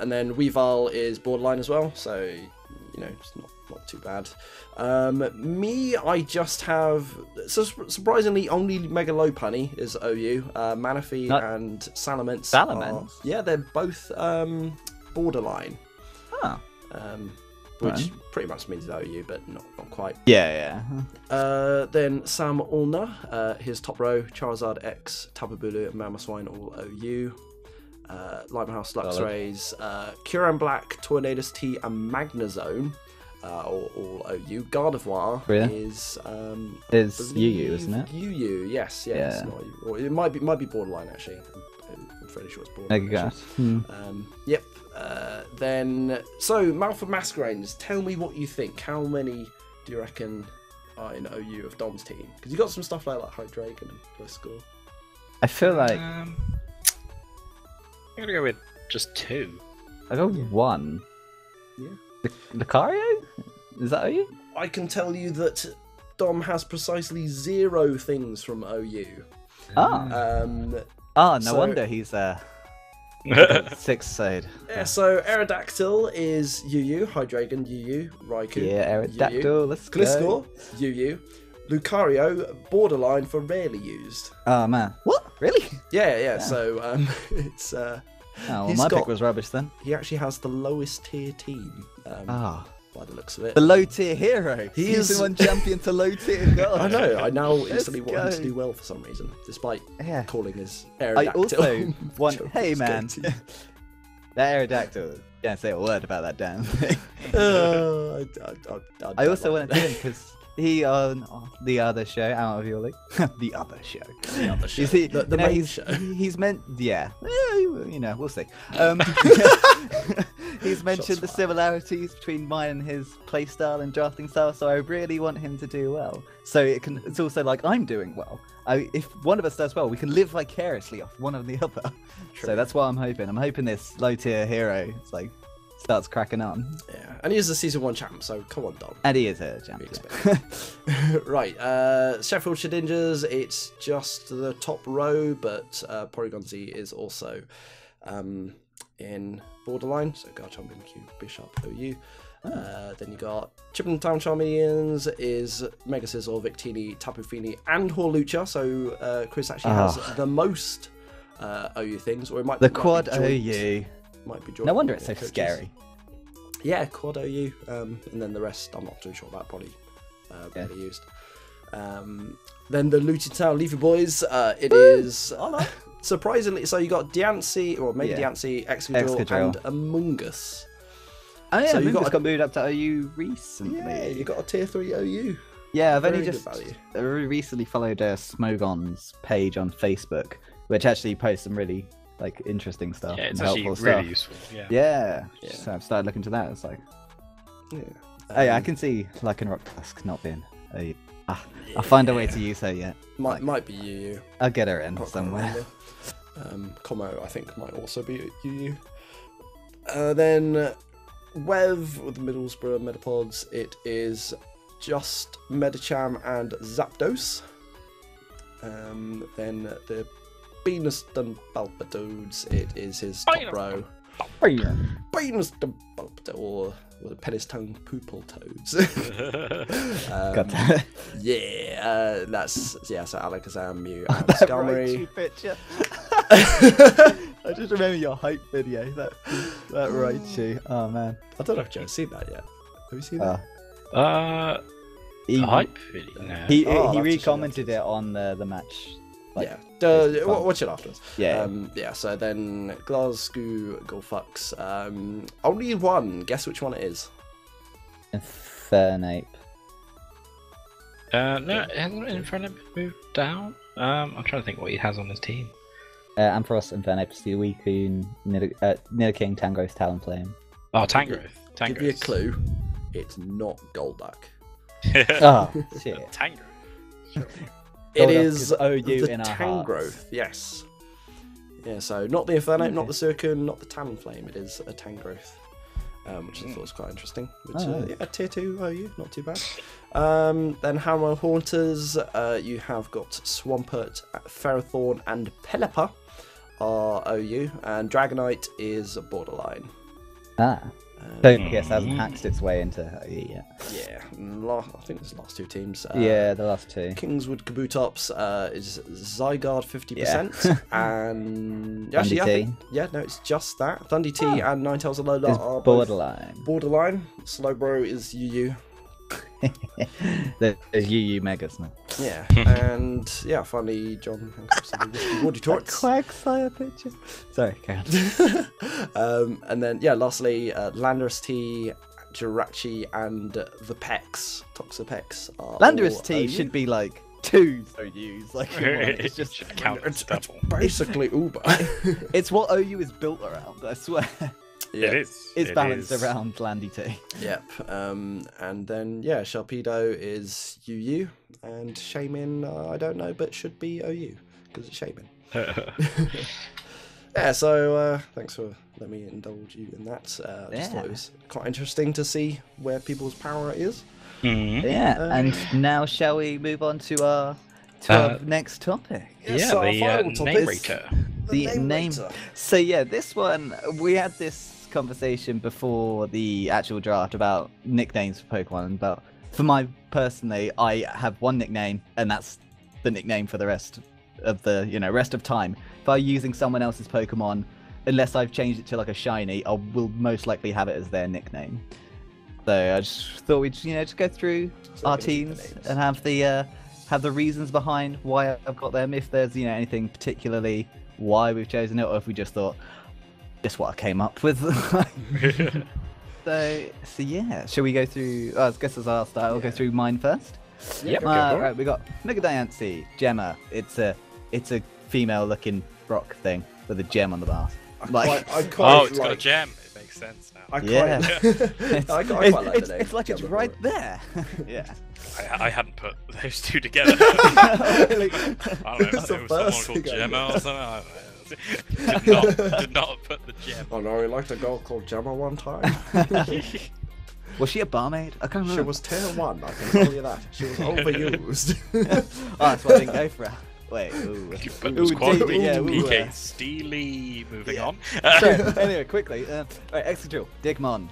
And then Weavile is borderline as well, so you know it's not too bad. Me, I just have surprisingly only Mega Lopunny is OU. Manaphy and Salamence. Salamence? Yeah, they're both borderline. Oh. Which pretty much means OU, but not quite. Yeah. Then Sam Ulna, his top row, Charizard X, Tapu Bulu, and Mamoswine all OU. Limehouse, Luxrays, Kyurem Black, Tornadus T, and Magnezone, all OU. Gardevoir is UU, isn't it? UU, yes. Yeah. Or it might be borderline actually. I'm fairly sure it's borderline. Mega Yep. Then Malfa Masquerades, tell me what you think. How many do you reckon are in OU of Dom's team? Because you got some stuff like Hydreigon and Gliscor. I feel like I'm gonna go with just 2. I got 1. Yeah. Lucario? Is that OU? I can tell you that Dom has precisely 0 things from OU. No wonder he's 6th side. Yeah, so Aerodactyl is UU, Hydreigon UU, Raikou. Yeah, Aerodactyl, let's go. Gliscor, UU. Lucario, borderline for rarely used. Oh man. What? Really? Yeah. So it's my pick was rubbish then. he actually has the lowest tier team. By the looks of it. The low tier hero. He Season is 1 champion to low tier god. I know. I now Let's instantly want him to go. do well for some reason, despite Yeah. calling his I Aerodactyl. also want. Joke, Hey it's man, good to- that Aerodactyl. Can't say a word about that damn thing. I I also want to do him because he on the other show, Out of Your League. The other show. the other show. You see, the you know, main he's, show. He's meant, yeah. You know, we'll see. He's mentioned the similarities between mine and his playstyle and drafting style, so I really want him to do well. So it's also like I'm doing well. If one of us does well, we can live vicariously off one of the other. True. So that's what I'm hoping. I'm hoping this low tier hero starts cracking on. Yeah, and he is the season 1 champ, so come on, Dom. And he is a We champion. expect. Right, Sheffield Shedinjas, it's just the top row, but Porygon Z is also in borderline, so Garchomp, Mimikyu, Bishop, OU. Then you got Chipping Town Charmeleons is Mega Scizor, Victini, Tapu Fini, and Horlucha, so Chris actually has the most OU things, or it might The might be quad joint. OU. Might be joint No wonder with it's so coaches. scary. Yeah, quad OU, and then the rest I'm not too sure about, probably barely used. Then the Luton Town Leafy Boys, it is surprisingly, so you got Diancie, or maybe Yeah. Diancie, Excadrill, Excadrill. and Amoonguss. Oh yeah, So you Moongus got got moved up to OU recently. Yeah, you got a tier 3 OU. Yeah, I've only Very good just value. recently followed Smogon's page on Facebook, which actually posts some really interesting stuff Yeah, it's and actually helpful really stuff. useful. Yeah. Yeah. Yeah. So I've started looking to that. It's like, Yeah. oh yeah, I can see Lycanroc Tusk not being a. I'll find a way to use her yet. Might be UU. I'll get her in Can't somewhere. remember. Como, I think, might also be UU. Then Wev with the Middlesbrough Metapods, it is just Medicham and Zapdos. Then the Venus Dunbalpadodes, it is his top row. Venus Dunbalpadodes, or the Penistongue Poople Toads. Got that. So Alakazam, Mew, and That Skarmory. Raichu picture. I just remember your hype video. That Raichu. Oh man. I don't know if Joe's seen that yet. Have you seen that? He, The hype video. No. he Oh, I'll have to recommented show it on the match. Yeah. basically fun. Watch it afterwards. Yeah. So then Glasgow Golfux. Only one. Guess which one it is. Infernape. No, hasn't Infernape moved down? I'm trying to think what he has on his team. Ampharos, Infernape, Steelweakun, Nidoking, Tangrowth, Talonflame. Oh, Tangrowth. Give you a clue. It's not Golduck. Oh, shit. Tangrowth. It Golduck is is OU the in our Tangrowth. hearts. Yes. Yeah. So not the Infernape, not the Okay. Suicune, not the Talonflame. It is a Tangrowth. Which I thought was quite interesting. Which, Oh. yeah, tier 2 OU, not too bad. Then Hammer Haunters, you have got Swampert, Ferrothorn, and Pelipper are OU, and Dragonite is borderline. Ah. Don't guess hasn't hacked its way into her yet. Yeah, I think it's the last two teams. Yeah, the last two. Kingswood Kabutops is Zygarde 50%, and Thundy T. No, it's just that. Thundy T and Ninetales Alola It's are both borderline. borderline. Slowbro is UU. There's UU Megas now. Yeah, and yeah, finally John Woody Torts. Quagsire picture. Sorry, Karen. And then yeah, lastly Landorus T, Jirachi, and the Pex, Toxapex. Landorus T should be like 2 OUs. Like it's just Should count as double. basically Uber. it's what OU is built around. I swear. It is. It's It balanced is. around Landy T. Yep. And then yeah, Sharpedo is UU, and Shaman I don't know, but should be OU because it's Shaman. Yeah. So thanks for letting me indulge you in that. I just thought it was quite interesting to see where people's power is. Mhm. Yeah, and now shall we move on to our next topic? Yes, Yeah, our the final topic. narrator. The name. rater. So yeah, this one we had this conversation before the actual draft about nicknames for Pokemon. But for my personally, I have one nickname, and that's the nickname for the rest of the rest of time. If I'm using someone else's Pokemon, unless I've changed it to like a shiny, I will most likely have it as their nickname. So I just thought we'd just go through So our we're gonna keep the teams names. and have the reasons behind why I've got them. If there's anything particularly why we've chosen it, or if we just thought just what I came up with. so yeah, shall we go through? I guess as our style, we'll go through mine first. Yep. Right, we got Mega Diancie, Gemma. It's a female-looking rock thing with a gem on the bar. Like, I quite Oh, it's got a like- gem. It makes sense now. I quite, Yeah. I quite like the name. It's like it's Gemma right Rock. there. Yeah. I hadn't put those two together. Really? I don't know. That's the It was someone first called thing I Gemma knew. or something. I don't know. Did not put the gem. Oh no, I liked a girl called Gemma one time. Was she a barmaid? I can't She remember. was tier 1, I can tell you that. She was overused. Oh, that's why I didn't go for her. Wait. Ooh. But it was Ooh, quite David, yeah, ooh, PK Steely. Moving Yeah. on. So, anyway, quickly. Right, Excadrill, Digmon.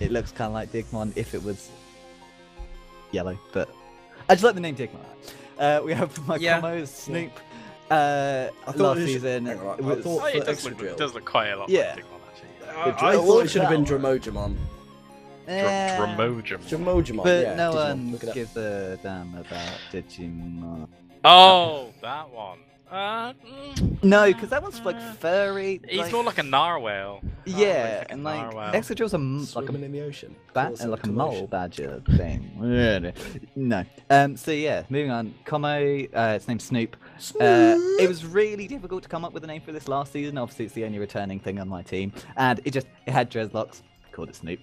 It looks kind of like Digmon if it was yellow, but I just like the name Digmon. We have my Yeah. combo Snoop. thought Last it was- season. hang on, it I was- thought- Oh, it for does look, Excadrill. it does look quite a lot Yeah. like Digimon, actually. I thought it should have been that one. Dromojamon. Eh, Dromojamon. Dromojamon, but yeah. no Digimon, one look it up. gives a damn about Digimon. Oh, that one. No, because that one's like furry. He's more like a narwhal. Yeah, like a and like narwhal. Excadrill's like a Swimming in the ocean. bat Cause and like a of mole commotion. badger thing. No. So yeah, moving on. Como, its name's Snoop. It was really difficult to come up with a name for this last season. Obviously, it's the only returning thing on my team, and it had dreadlocks. Called it Snoop.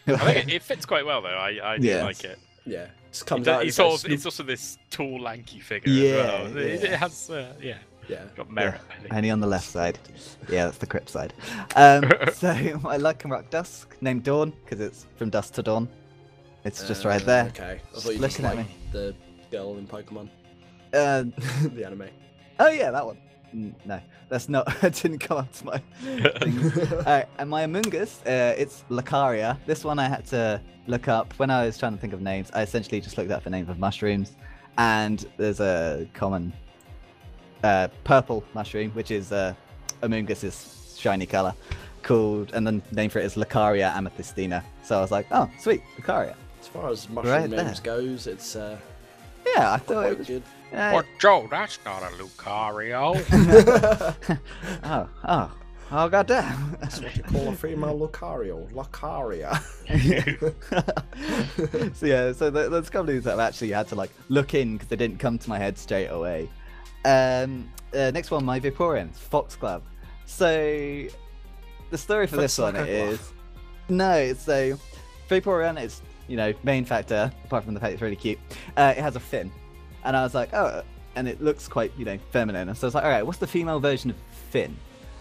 I think it fits quite well though. I do Yes. like it. Yeah, just comes out. It's, and sort says of, it's also this tall, lanky figure Yeah, as well. It yeah. has, yeah. got merit. I think. Only on the left side. Yeah, that's the crypt side. So I like Rock Dusk, named Dawn, because it's from dusk to dawn. It's just right there. Okay. I thought you just Looking at like me. the girl in Pokemon, Uh, the anime. oh yeah, that one. No, that's not. It didn't come up to my thing. Alright, and my Amoonguss, it's Lucaria. This one I had to look up when I was trying to think of names. I essentially just looked up for names of mushrooms, and there's a common purple mushroom, which is Amoonguss's shiny color, called, and the name for it is Lucaria amethystina. So I was like, oh, sweet, Lucaria. As far as mushroom Right names there. goes, it's Yeah, I thought it quite was. good. Well, Joe, that's not a Lucario. Oh, goddamn. That's what you call a female Lucario. Lucaria. So yeah, so there's a couple of things that I've actually had to like look in because they didn't come to my head straight away. Next one, my Vaporeon, Foxglove. So the story for this one Foxglove. is it's so Vaporeon is main factor apart from the fact it's really cute. It has a fin, and I was like, oh, and it looks quite feminine. And so I was like, all right, what's the female version of Finn?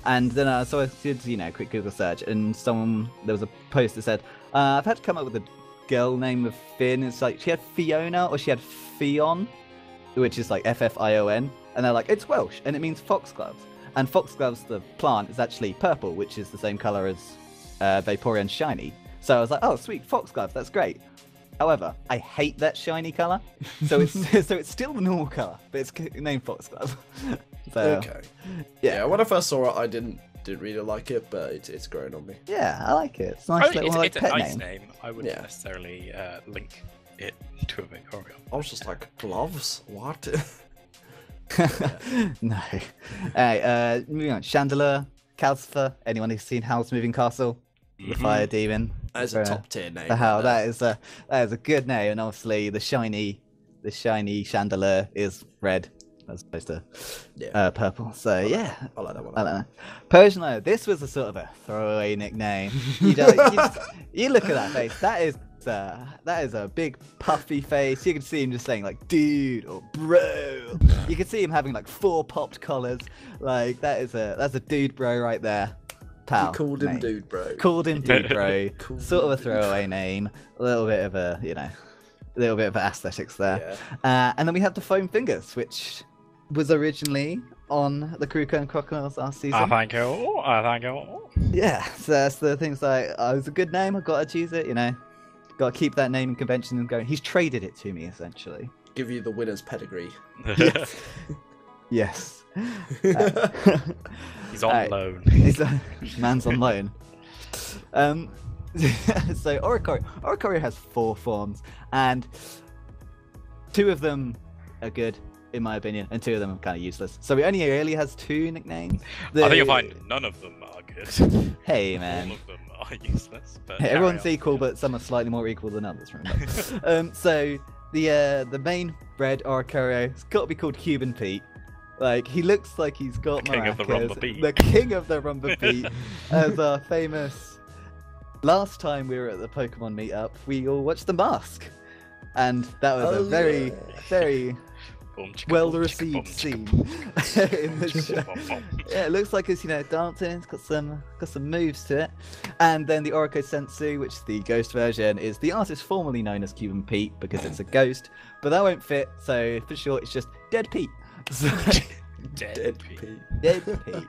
And then so I did a quick Google search, and there was a post that said, I've had to come up with a girl name of Finn. It's like she had Fiona or she had Fion, which is like Ffion, and they're like, it's Welsh and it means foxgloves. And foxgloves, the plant, is actually purple, which is the same color as Vaporeon shiny. So I was like, oh sweet, Foxglove, that's great. However, I hate that shiny color, so it's so it's still the normal color, but it's named Foxglove. So, Okay. Yeah, when I first saw it, I didn't really like it, but it's grown on me. yeah, I like it. It's a nice little it's a pet nice name. name. I wouldn't Yeah. necessarily link it to a Vaporeon. I was just like, gloves? What? No. Alright, moving on. Chandelure, Calcifer. Anyone who's seen Howl's Moving Castle? The fire demon. That's a top tier name. The Howl. right That is a good name, and obviously the shiny Chandelure is red as opposed to Yeah. purple. So yeah, I like that one. I don't know. Persian, this was a sort of a throwaway nickname. You don't, you look at that face. That is a big puffy face. You can see him just saying like "dude" or "bro." You can see him having like 4 popped collars. Like that's a dude bro right there. Pal. You called him mate. dude, bro. Called him dude bro. Called Sort of him a dude. throwaway name. A little bit of a little bit of aesthetics there. Yeah. And then we have the Foam Fingers, which was originally on the Kruko and Crocodiles last season. Thank you. Thank you. Yeah, so that's the things like, oh, it's a good name, I've got to choose it, Got to keep that naming convention going. He's traded it to me, essentially. Give you the winner's pedigree. Yes. He's on Alright. loan. Man's on loan. So Oricorio has 4 forms, and 2 of them are good, in my opinion, and 2 of them are kind of useless. So he only really has 2 nicknames. I think you'll find none of them are good. Hey, All man. of them are useless. But Hey, everyone's carry on. equal, but some are slightly more equal than others. Remember. So the main red Oricorio has got to be called Cuban Pete. Like he looks like he's got The king of the maracas, rumba beat. the king of the rumba beat, as our famous. Last time we were at the Pokemon meetup, we all watched The Mask, and that was a very, very Boom, chicka, well boom, chicka, received boom, scene chicka, in the boom, show. boom, boom. Yeah, it looks like it's dancing. It's got some moves to it. And then the Oriko Sensu, which is the ghost version, is the artist formerly known as Cuban Pete because it's a ghost, but that won't fit. So for short, it's just Dead Pete. So, Dead Pete. Dead Pete.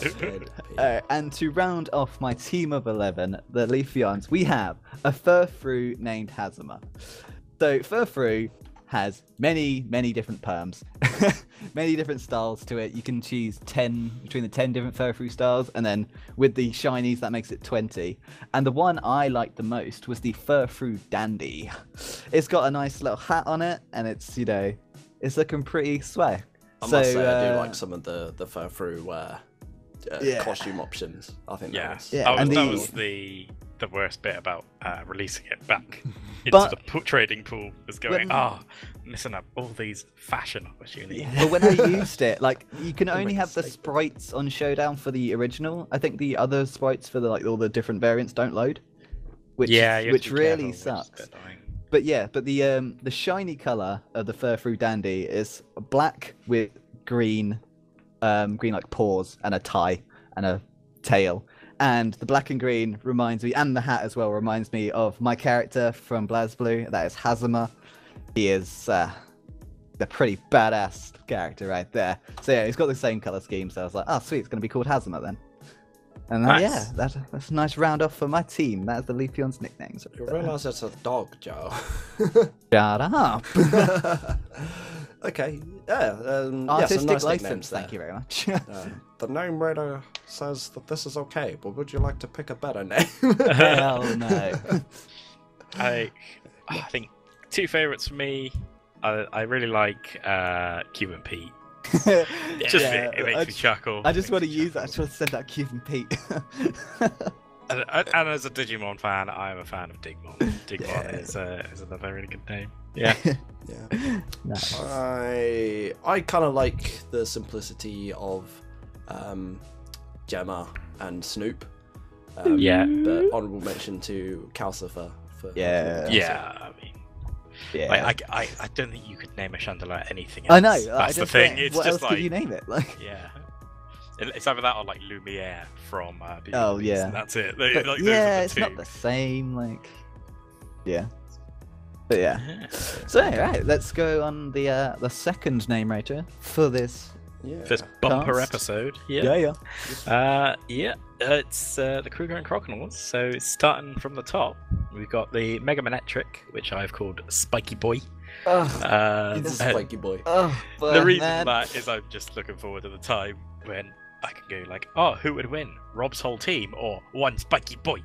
Dead Pete. And to round off my team of 11, the Leafeons, we have a Furfrou named Hazama. So Furfrou has many different perms, many different styles to it. You can choose 10 between the 10 different Furfrou styles, and then with the shinies that makes it 20. And the one I liked the most was the Furfrou Dandy. It's got a nice little hat on it, and it's it's looking pretty swag. I must say, I do like some of the Furfrou costume options. I think Yeah, that's Yeah, and that the- was the worst bit about releasing it back into But- the trading pool. Was going, missing up all these fashion opportunities. But when I used it, like you can only make a have the statement. sprites on Showdown for the original. I think the other sprites for all the different variants don't load, which you have to which be really careful, which is sucks. a bit annoying. But yeah, but the shiny color of the Furfrou Dandy is black with green like paws and a tie and a tail. And the black and green reminds me, and the hat as well, reminds me of my character from BlazBlue. That is Hazama. He is a pretty badass character right there. So yeah, he's got the same color scheme. So I was like, oh sweet, it's going to be called Hazama then. And Nice. yeah, that's a nice round off for my team. That's the Leafeon's nicknames. You realise it's a dog, Joe. Shut up. Okay, yeah. Some Artistic nice license, nicknames there. thank you very much. The name reader says that this is okay, but would you like to pick a better name? Hell no. I think 2 favorites for me. I really like Cuban Pete. It makes me chuckle. I just want to Makes me use that. I just want to send out Cuban Pete. And as a Digimon fan, I am a fan of Digimon. Digimon is another really good name. Yeah. Yeah. Nice. I kind of like the simplicity of Gemma and Snoop. Yeah. But honourable mention to Calcifer. For Yeah. Yeah, I mean, Yeah. I don't think you could name a Chandelier anything I else. know. That's I the just thing. think, It's what just else like, could you name it? Like, yeah. It's either that or like Lumiere from Beauty Oh, and the Beast, yeah. and that's it. but Like, yeah, those it's are the not two. the same. Like, yeah. But yeah. Yeah. So right, let's go on the second name rater for this Yeah. First bumper Cast. episode. Yeah. It's the Kruger and Croconaws. So it's starting from the top. We've got the Mega Manetric, which I've called Spiky Boy. Oh, It's And Spiky Boy. the reason for that is I'm just looking forward to the time when I can go like, oh, who would win? Rob's whole team or one Spiky Boy?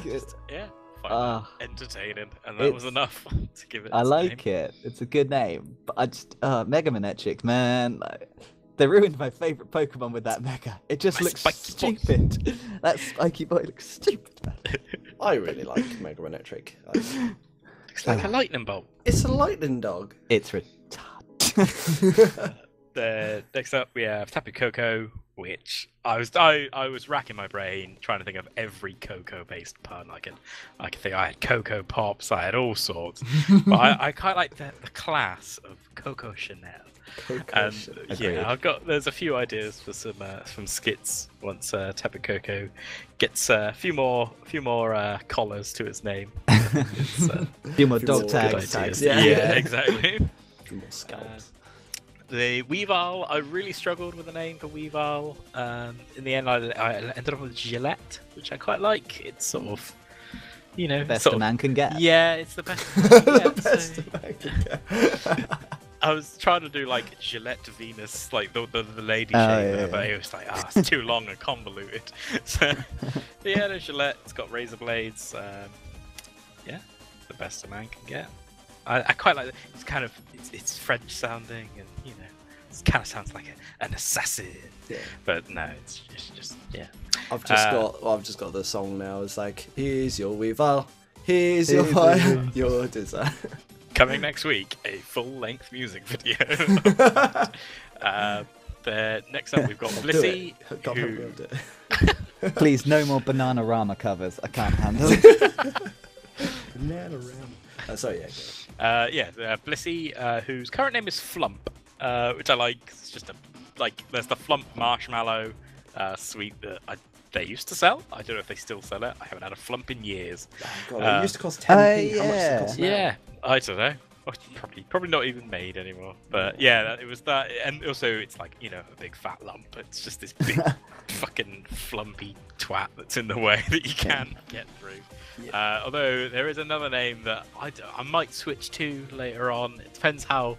just, yeah, find it entertaining, and that was enough to give it. I its like name. it. It's a good name, but I just Mega Manetric, man. Like, they ruined my favorite Pokemon with that Mega. It just My looks Spiky Boy. stupid. That Spiky Boy looks stupid. I really like Mega Manetric. Looks like a lightning bolt. It's a lightning dog. It's retarded. Next up we have Tapu Koko, which I was racking my brain trying to think of every Coco based pun I could think. I had Coco Pops, I had all sorts, but I quite like the class of Coco Chanel. And Agreed. there's a few ideas for some skits once Tapu Koko gets a few more collars to its name. It's, Few more Few dog more tags. good ideas. yeah, Yeah. exactly. Few more scalps. The Weavile, I really struggled with the name for Weavile. In the end, I ended up with Gillette, which I quite like. It's sort of, Best sort a of- man can get. Yeah, it's the best. I can The get, best so- I can get. I was trying to do like Gillette Venus, like the lady Oh, shaver, yeah, but yeah. it was like, it's too long and convoluted. So, yeah, the Gillette, it's got razor blades. Yeah, the best a man can get. I quite like it. It's kind of it's French sounding, and it kind of sounds like an assassin. Yeah. But no, it's just yeah. I've just got the song now. It's like, here's your Weavile, here's Here's your design. Coming next week, a full-length music video. Next up, we've got Do Blissey, it. God, who I'll do it. Please, no more Bananarama covers. I can't handle it. Banana Ram. Sorry, yeah. Blissey, whose current name is Flump, which I like. It's just there's the Flump marshmallow sweet that they used to sell. I don't know if they still sell it. I haven't had a Flump in years. Oh, God, it used to cost 10p. How much does yeah. it cost now? Yeah, I don't know. Oh, it's probably not even made anymore. But yeah, it was that, and also it's like a big fat lump. It's just this big fucking flumpy twat that's in the way that you can't get through. Yeah. Although there is another name that I might switch to later on. It depends how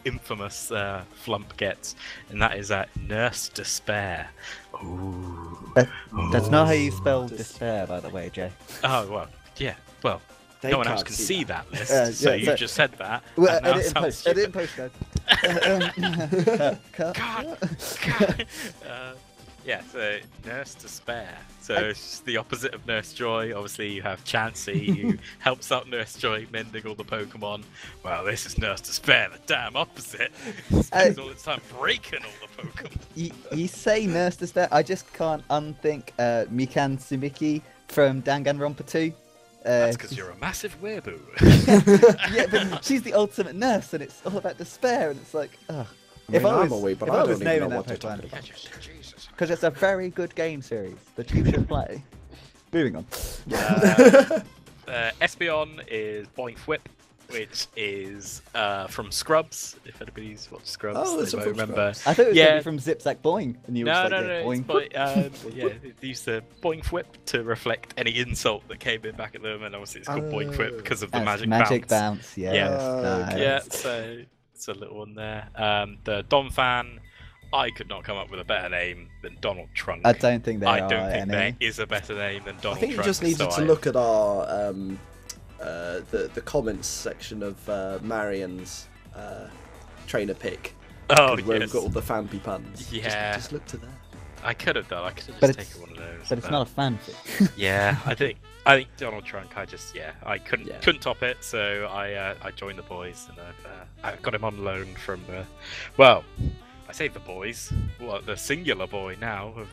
infamous Flump gets, and that is Nurse Despair. Ooh. That's not how you spell despair, by the way, Jay. Oh well, yeah. Well, They no one else can't can see see that. that list, Yeah, so yeah, you so- just said that. Well, and now edit it in sounds post. Edit in stupid. post, guys. Cut. God. Yeah, so Nurse Despair. So it's just the opposite of Nurse Joy. Obviously, you have Chansey, who helps out Nurse Joy mending all the Pokemon. Well, this is Nurse Despair, the damn opposite. Spends all its time breaking all the Pokemon. You say Nurse Despair, I just can't unthink Mikan Sumiki from Danganronpa 2. That's because you're a massive weeaboo. Yeah, but she's the ultimate nurse, and it's all about despair, and it's like, ugh. I mean, I'm away, but I don't even know what they're talking about. Jesus. Because it's a very good game series that you should play. Moving on. Espeon is Boink Whip, which is from Scrubs. If anybody's watched Scrubs, Oh, it's they might from remember. Scrubs. I thought it was Yeah. going to be from Zip Zack Boing, and you were No, just no, like, no. yeah, It's boing. yeah, they used to Boink Whip to reflect any insult that came in back at them, and obviously it's called Boink Whip because of the That's magic bounce. bounce, yes. Yeah. nice. Yeah, so it's a little one there. The Don fan, I could not come up with a better name than Donald Trunk. I don't think there I are don't think any. there is a better name than I Donald think you Trunk. just needed so to look at our the comments section of Marion's trainer pick. Oh, where yes. we've got all the fancy puns. Yeah. Just look to that. I could have done. I could have But just it's- taken one of those. But it's not a fanfic. Yeah, I think Donald Trunk. I couldn't top it. So I joined the boys, and I got him on loan from well, I say the boys. Well, the singular boy now of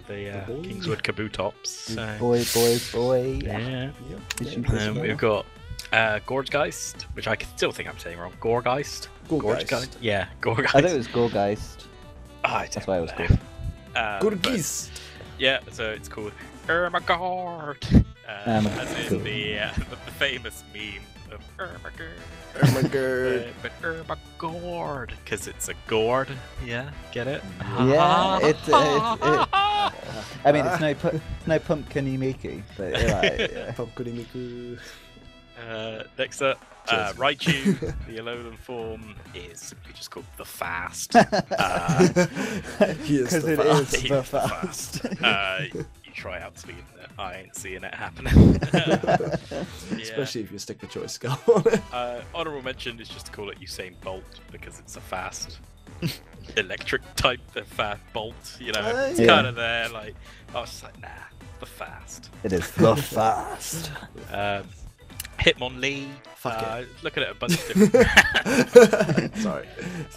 the boy. Kingswood Kabutops. So, boy. yeah. Yeah. We've got Gorgegeist, which I still think I'm saying wrong. Gorgeist. Gorgegeist. Yeah, Gorgegeist. I thought it was Gorgeist. That's why it was called. Gorgeist. Yeah, so it's called Ermagard. As in cool. the famous meme of Ermagerd. Ermagerd. But Ermagord, because it's a gourd. Yeah, get it? Yeah, I mean, it's no pumpkin Mickey, but you're right. Yeah. Popcorn-imiku. Next up, Cheers. Raichu, the Alolan form, is simply just called the Fast. He is Because the it fast. is He's the the fast. You try outspeeding it. I ain't seeing it happening. Especially if you stick a choice skull on it. Honorable mention is just to call it Usain Bolt because it's a fast electric type, the fast bolt. You know, it's Yeah. kind of there. Like I was just like, nah, the Fast. It is the fast. Hitmonlee. Fuck it. Looking at a bunch of different. Sorry.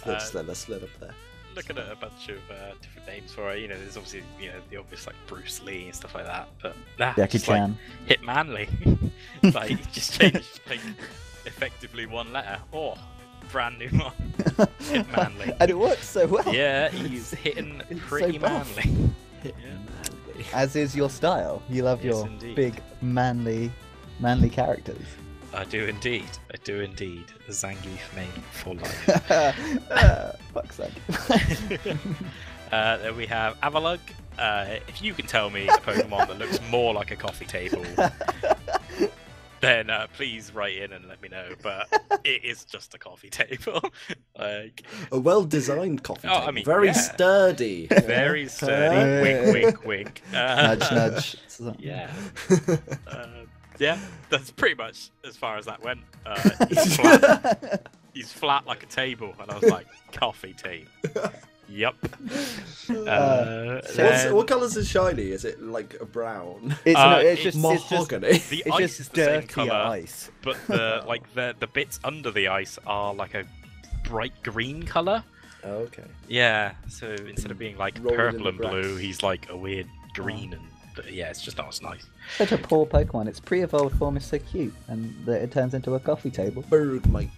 Let's let up there. Looking at a bunch of different names for it. You know, there's obviously the obvious like Bruce Lee and stuff like that. But nah, Jackie just like Chan. Hitmanly. Like just change like effectively one letter. Oh, brand new one. Hitmanly. And it works so well. Yeah, he's hitting It's pretty so buff. manly. As is your style. You love Yes, your indeed. big, manly characters. I do indeed. I do indeed. Zangief main for life. Fuck's sake. Then we have Avalugg. If you can tell me a Pokemon that looks more like a coffee table, then please write in and let me know. But it is just a coffee table. Like A well-designed coffee Oh, I table. mean, Very yeah. sturdy. very sturdy. Wink, wink, wink. Nudge, nudge. Yeah. Yeah, that's pretty much as far as that went. He's flat. He's flat like a table, and I was like, coffee table. Yup. What colours is shiny? Is it like a brown? It's it's Mahogany. The It's ice just is the same dirty colour, ice. but the bits under the ice are like a bright green colour. Oh, okay. Yeah, so instead of being like Rolled in purple the and blue, grass. he's like a weird green, and yeah, it's just not as nice. Such a poor Pokemon. Its pre-evolved form is so cute, and that it turns into a coffee table. Bergmite.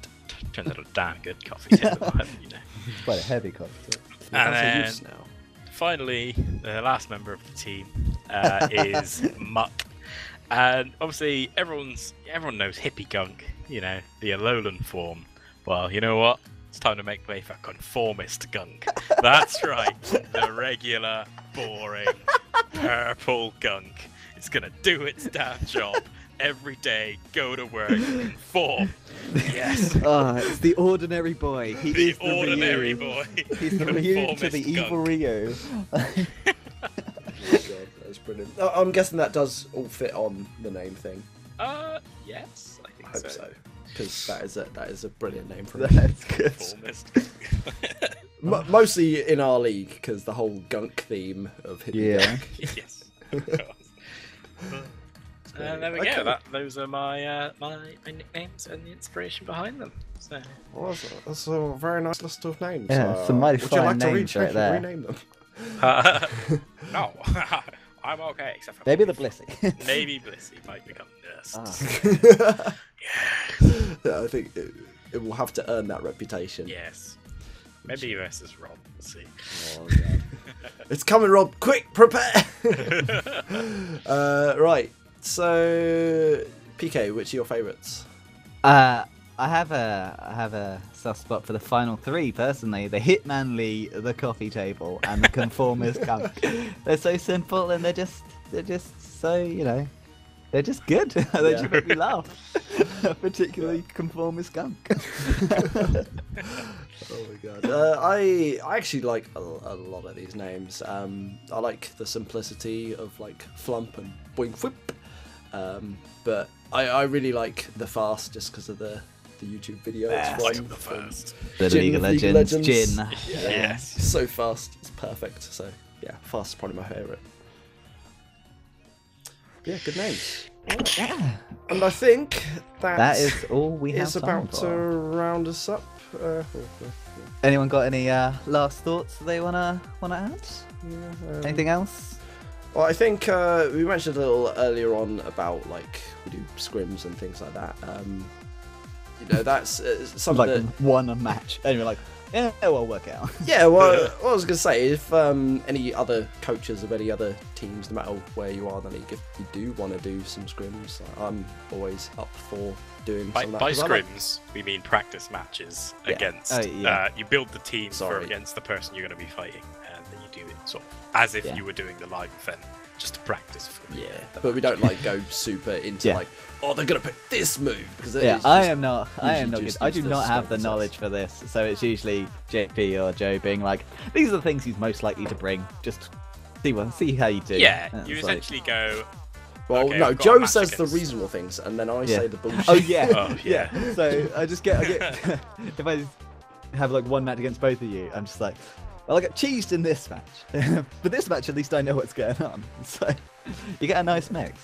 Turns out a damn good coffee table, you know. It's quite a heavy coffee table. And That's a then- use now. Finally, the last member of the team is Muck, and obviously everyone knows Hippie Gunk, you know, the Alolan form. Well, you know what? It's time to make way for Conformist Gunk. That's right, the regular, boring, purple gunk. It's gonna do its damn job every day. Go to work, conform. Yes, It's the ordinary boy. He's the ordinary boy. He's the Ryu to the Conformist evil gunk. Ryu. Oh my God, that's brilliant. I'm guessing that does all fit on the name thing. Yes, I think I hope so. so. Because that is a brilliant name for it. That's good. Conformist. Mostly in our league, because the whole gunk theme of Hidden Yeah. Gunk. Yes, of course. There we Okay. go. Those are my my nicknames and the inspiration behind them. So Well, that's a very nice list of names. Yeah, some mighty would you like fine to names right there. rename them? no, I'm okay except for Maybe the Blissey. maybe Blissey might become nurse. Ah. Yeah, I think it will have to earn that reputation. Yes, maybe versus Rob. We'll see. Oh, God. It's coming, Rob. Quick, prepare. Right. So, PK, which are your favourites? I have a soft spot for the final three personally: the Hitmanly, the coffee table, and the Conformist Gunk. They're so simple, and they're just so they're just good. They Yeah. just make me laugh. Particularly Conformist Gunk. Oh my God. I actually like a lot of these names. I like the simplicity of like Flump and Boink Whip. But I really like the Fast just because of the YouTube videos. Like from- the first. The Jin League of of League of Legends, Legends. Jin. Yes. It's so fast. It's perfect. So yeah, Fast is probably my favourite. Yeah, good names. And I think That is all we have is time about to for. round us up. Anyone got any last thoughts they wanna add? Anything else? Well, I think we mentioned a little earlier on about like we do scrims and things like that. you know, that's something Like that... won a match, and you're like, yeah, we'll work it out. Yeah, well, what I was going to say, if any other coaches of any other teams, no matter where you are in the league, if you do want to do some scrims, I'm always up for doing By some of that. by 'cause I like- scrims, we mean practice matches Yeah. against. Oh, yeah. You build the team Sorry. against the person you're going to be fighting, and then you do it sort of as if Yeah. you were doing the live event, just to practice. For Yeah, but we don't like go super into Yeah. like, oh, they're gonna pick this move because Yeah, I am not usually good. just I do use the not have the strength knowledge for this, so it's usually JP or Joe being like, these are the things he's most likely to bring. Just see how you do. Yeah, And you it's like, essentially go. Well, Okay, no, I've got a Joe match says the against- reasonable things, and then I Yeah. say the bullshit. oh yeah, Oh, yeah. yeah. So I get if I have like one match against both of you, I'm just like, well, I got cheesed in this match, but this match at least I know what's going on. So you get a nice mix.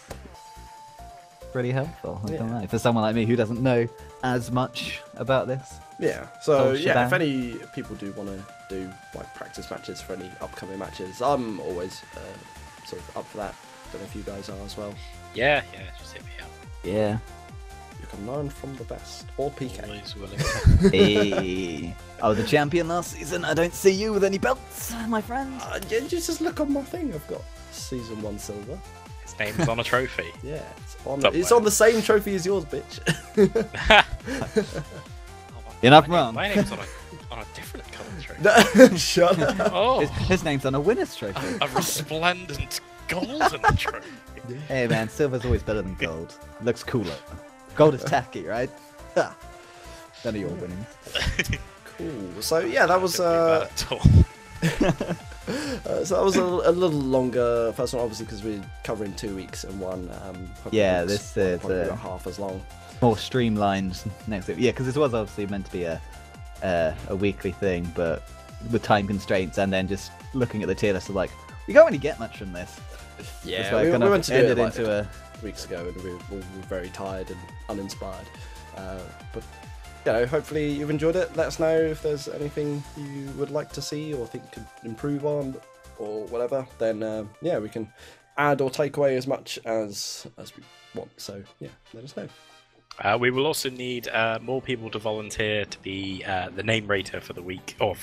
Pretty helpful, I don't Yeah. know, for someone like me who doesn't know as much about this. Yeah, so Oh, yeah, if shebang. any people do want to do like practice matches for any upcoming matches, I'm always sort of up for that. Don't know if you guys are as well. Yeah, just hit me up. Yeah. You can learn from the best, or PK. Always willing. Hey. I was the champion last season. I don't see you with any belts, my friend. Yeah, just look on my thing. I've got season 1 silver. His name's on a trophy. Yeah, it's Somewhere. on the same trophy as yours, bitch. You're not My wrong. name's on a different colour trophy. Shut up. Oh, His name's on a winner's trophy. a resplendent golden trophy. Hey man, silver's always better than gold. Looks cooler. Gold is tacky, right? Ha. None of your winnings. Cool. So yeah, that was Don't think that at all. so that was a little longer first one, obviously, because we're covering 2 weeks in one. Probably Yeah, looks this is, probably about half as long. More streamlined next week. Yeah, because this was obviously meant to be a weekly thing, but with time constraints and then just looking at the tier list, of like, we can't really get much from this. Yeah, So I we kind of went to do ended it like into a weeks ago, and we were very tired and uninspired. But you know, hopefully you've enjoyed it. Let us know if there's anything you would like to see or think could improve on, or whatever. Then yeah, we can add or take away as much as we want. So yeah, let us know. We will also need more people to volunteer to be the name rater for the week, or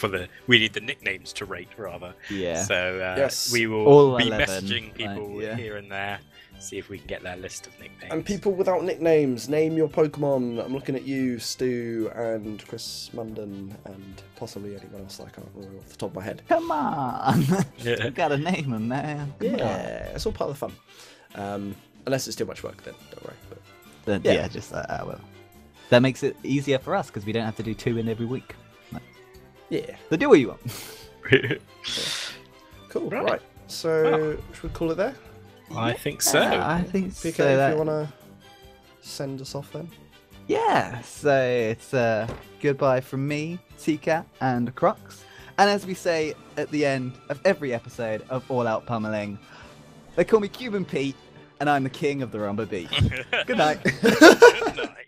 we need the nicknames to rate rather. yeah. So Yes. we will All be 11, messaging people like, yeah. here and there, see if we can get their list of nicknames. And people without nicknames, name your Pokemon. I'm looking at you, Stu, and Chris Munden, and possibly anyone else that I can't remember off the top of my head. Come on, Yeah. you gotta name them, man. Come on. Yeah, it's all part of the fun. Unless it's too much work, then don't worry. But Then, Yeah. yeah, just well, that makes it easier for us because we don't have to do 2 in every week. yeah, So do what you want. cool. Right. Right. So should we call it there? I think so. I think PK, so. if That- you wanna send us off then. Yeah, so it's goodbye from me, T-Cat, and Crocs. And as we say at the end of every episode of All Out Pummeling, they call me Cuban Pete, and I'm the king of the Rumba Beat. Good night. Good night.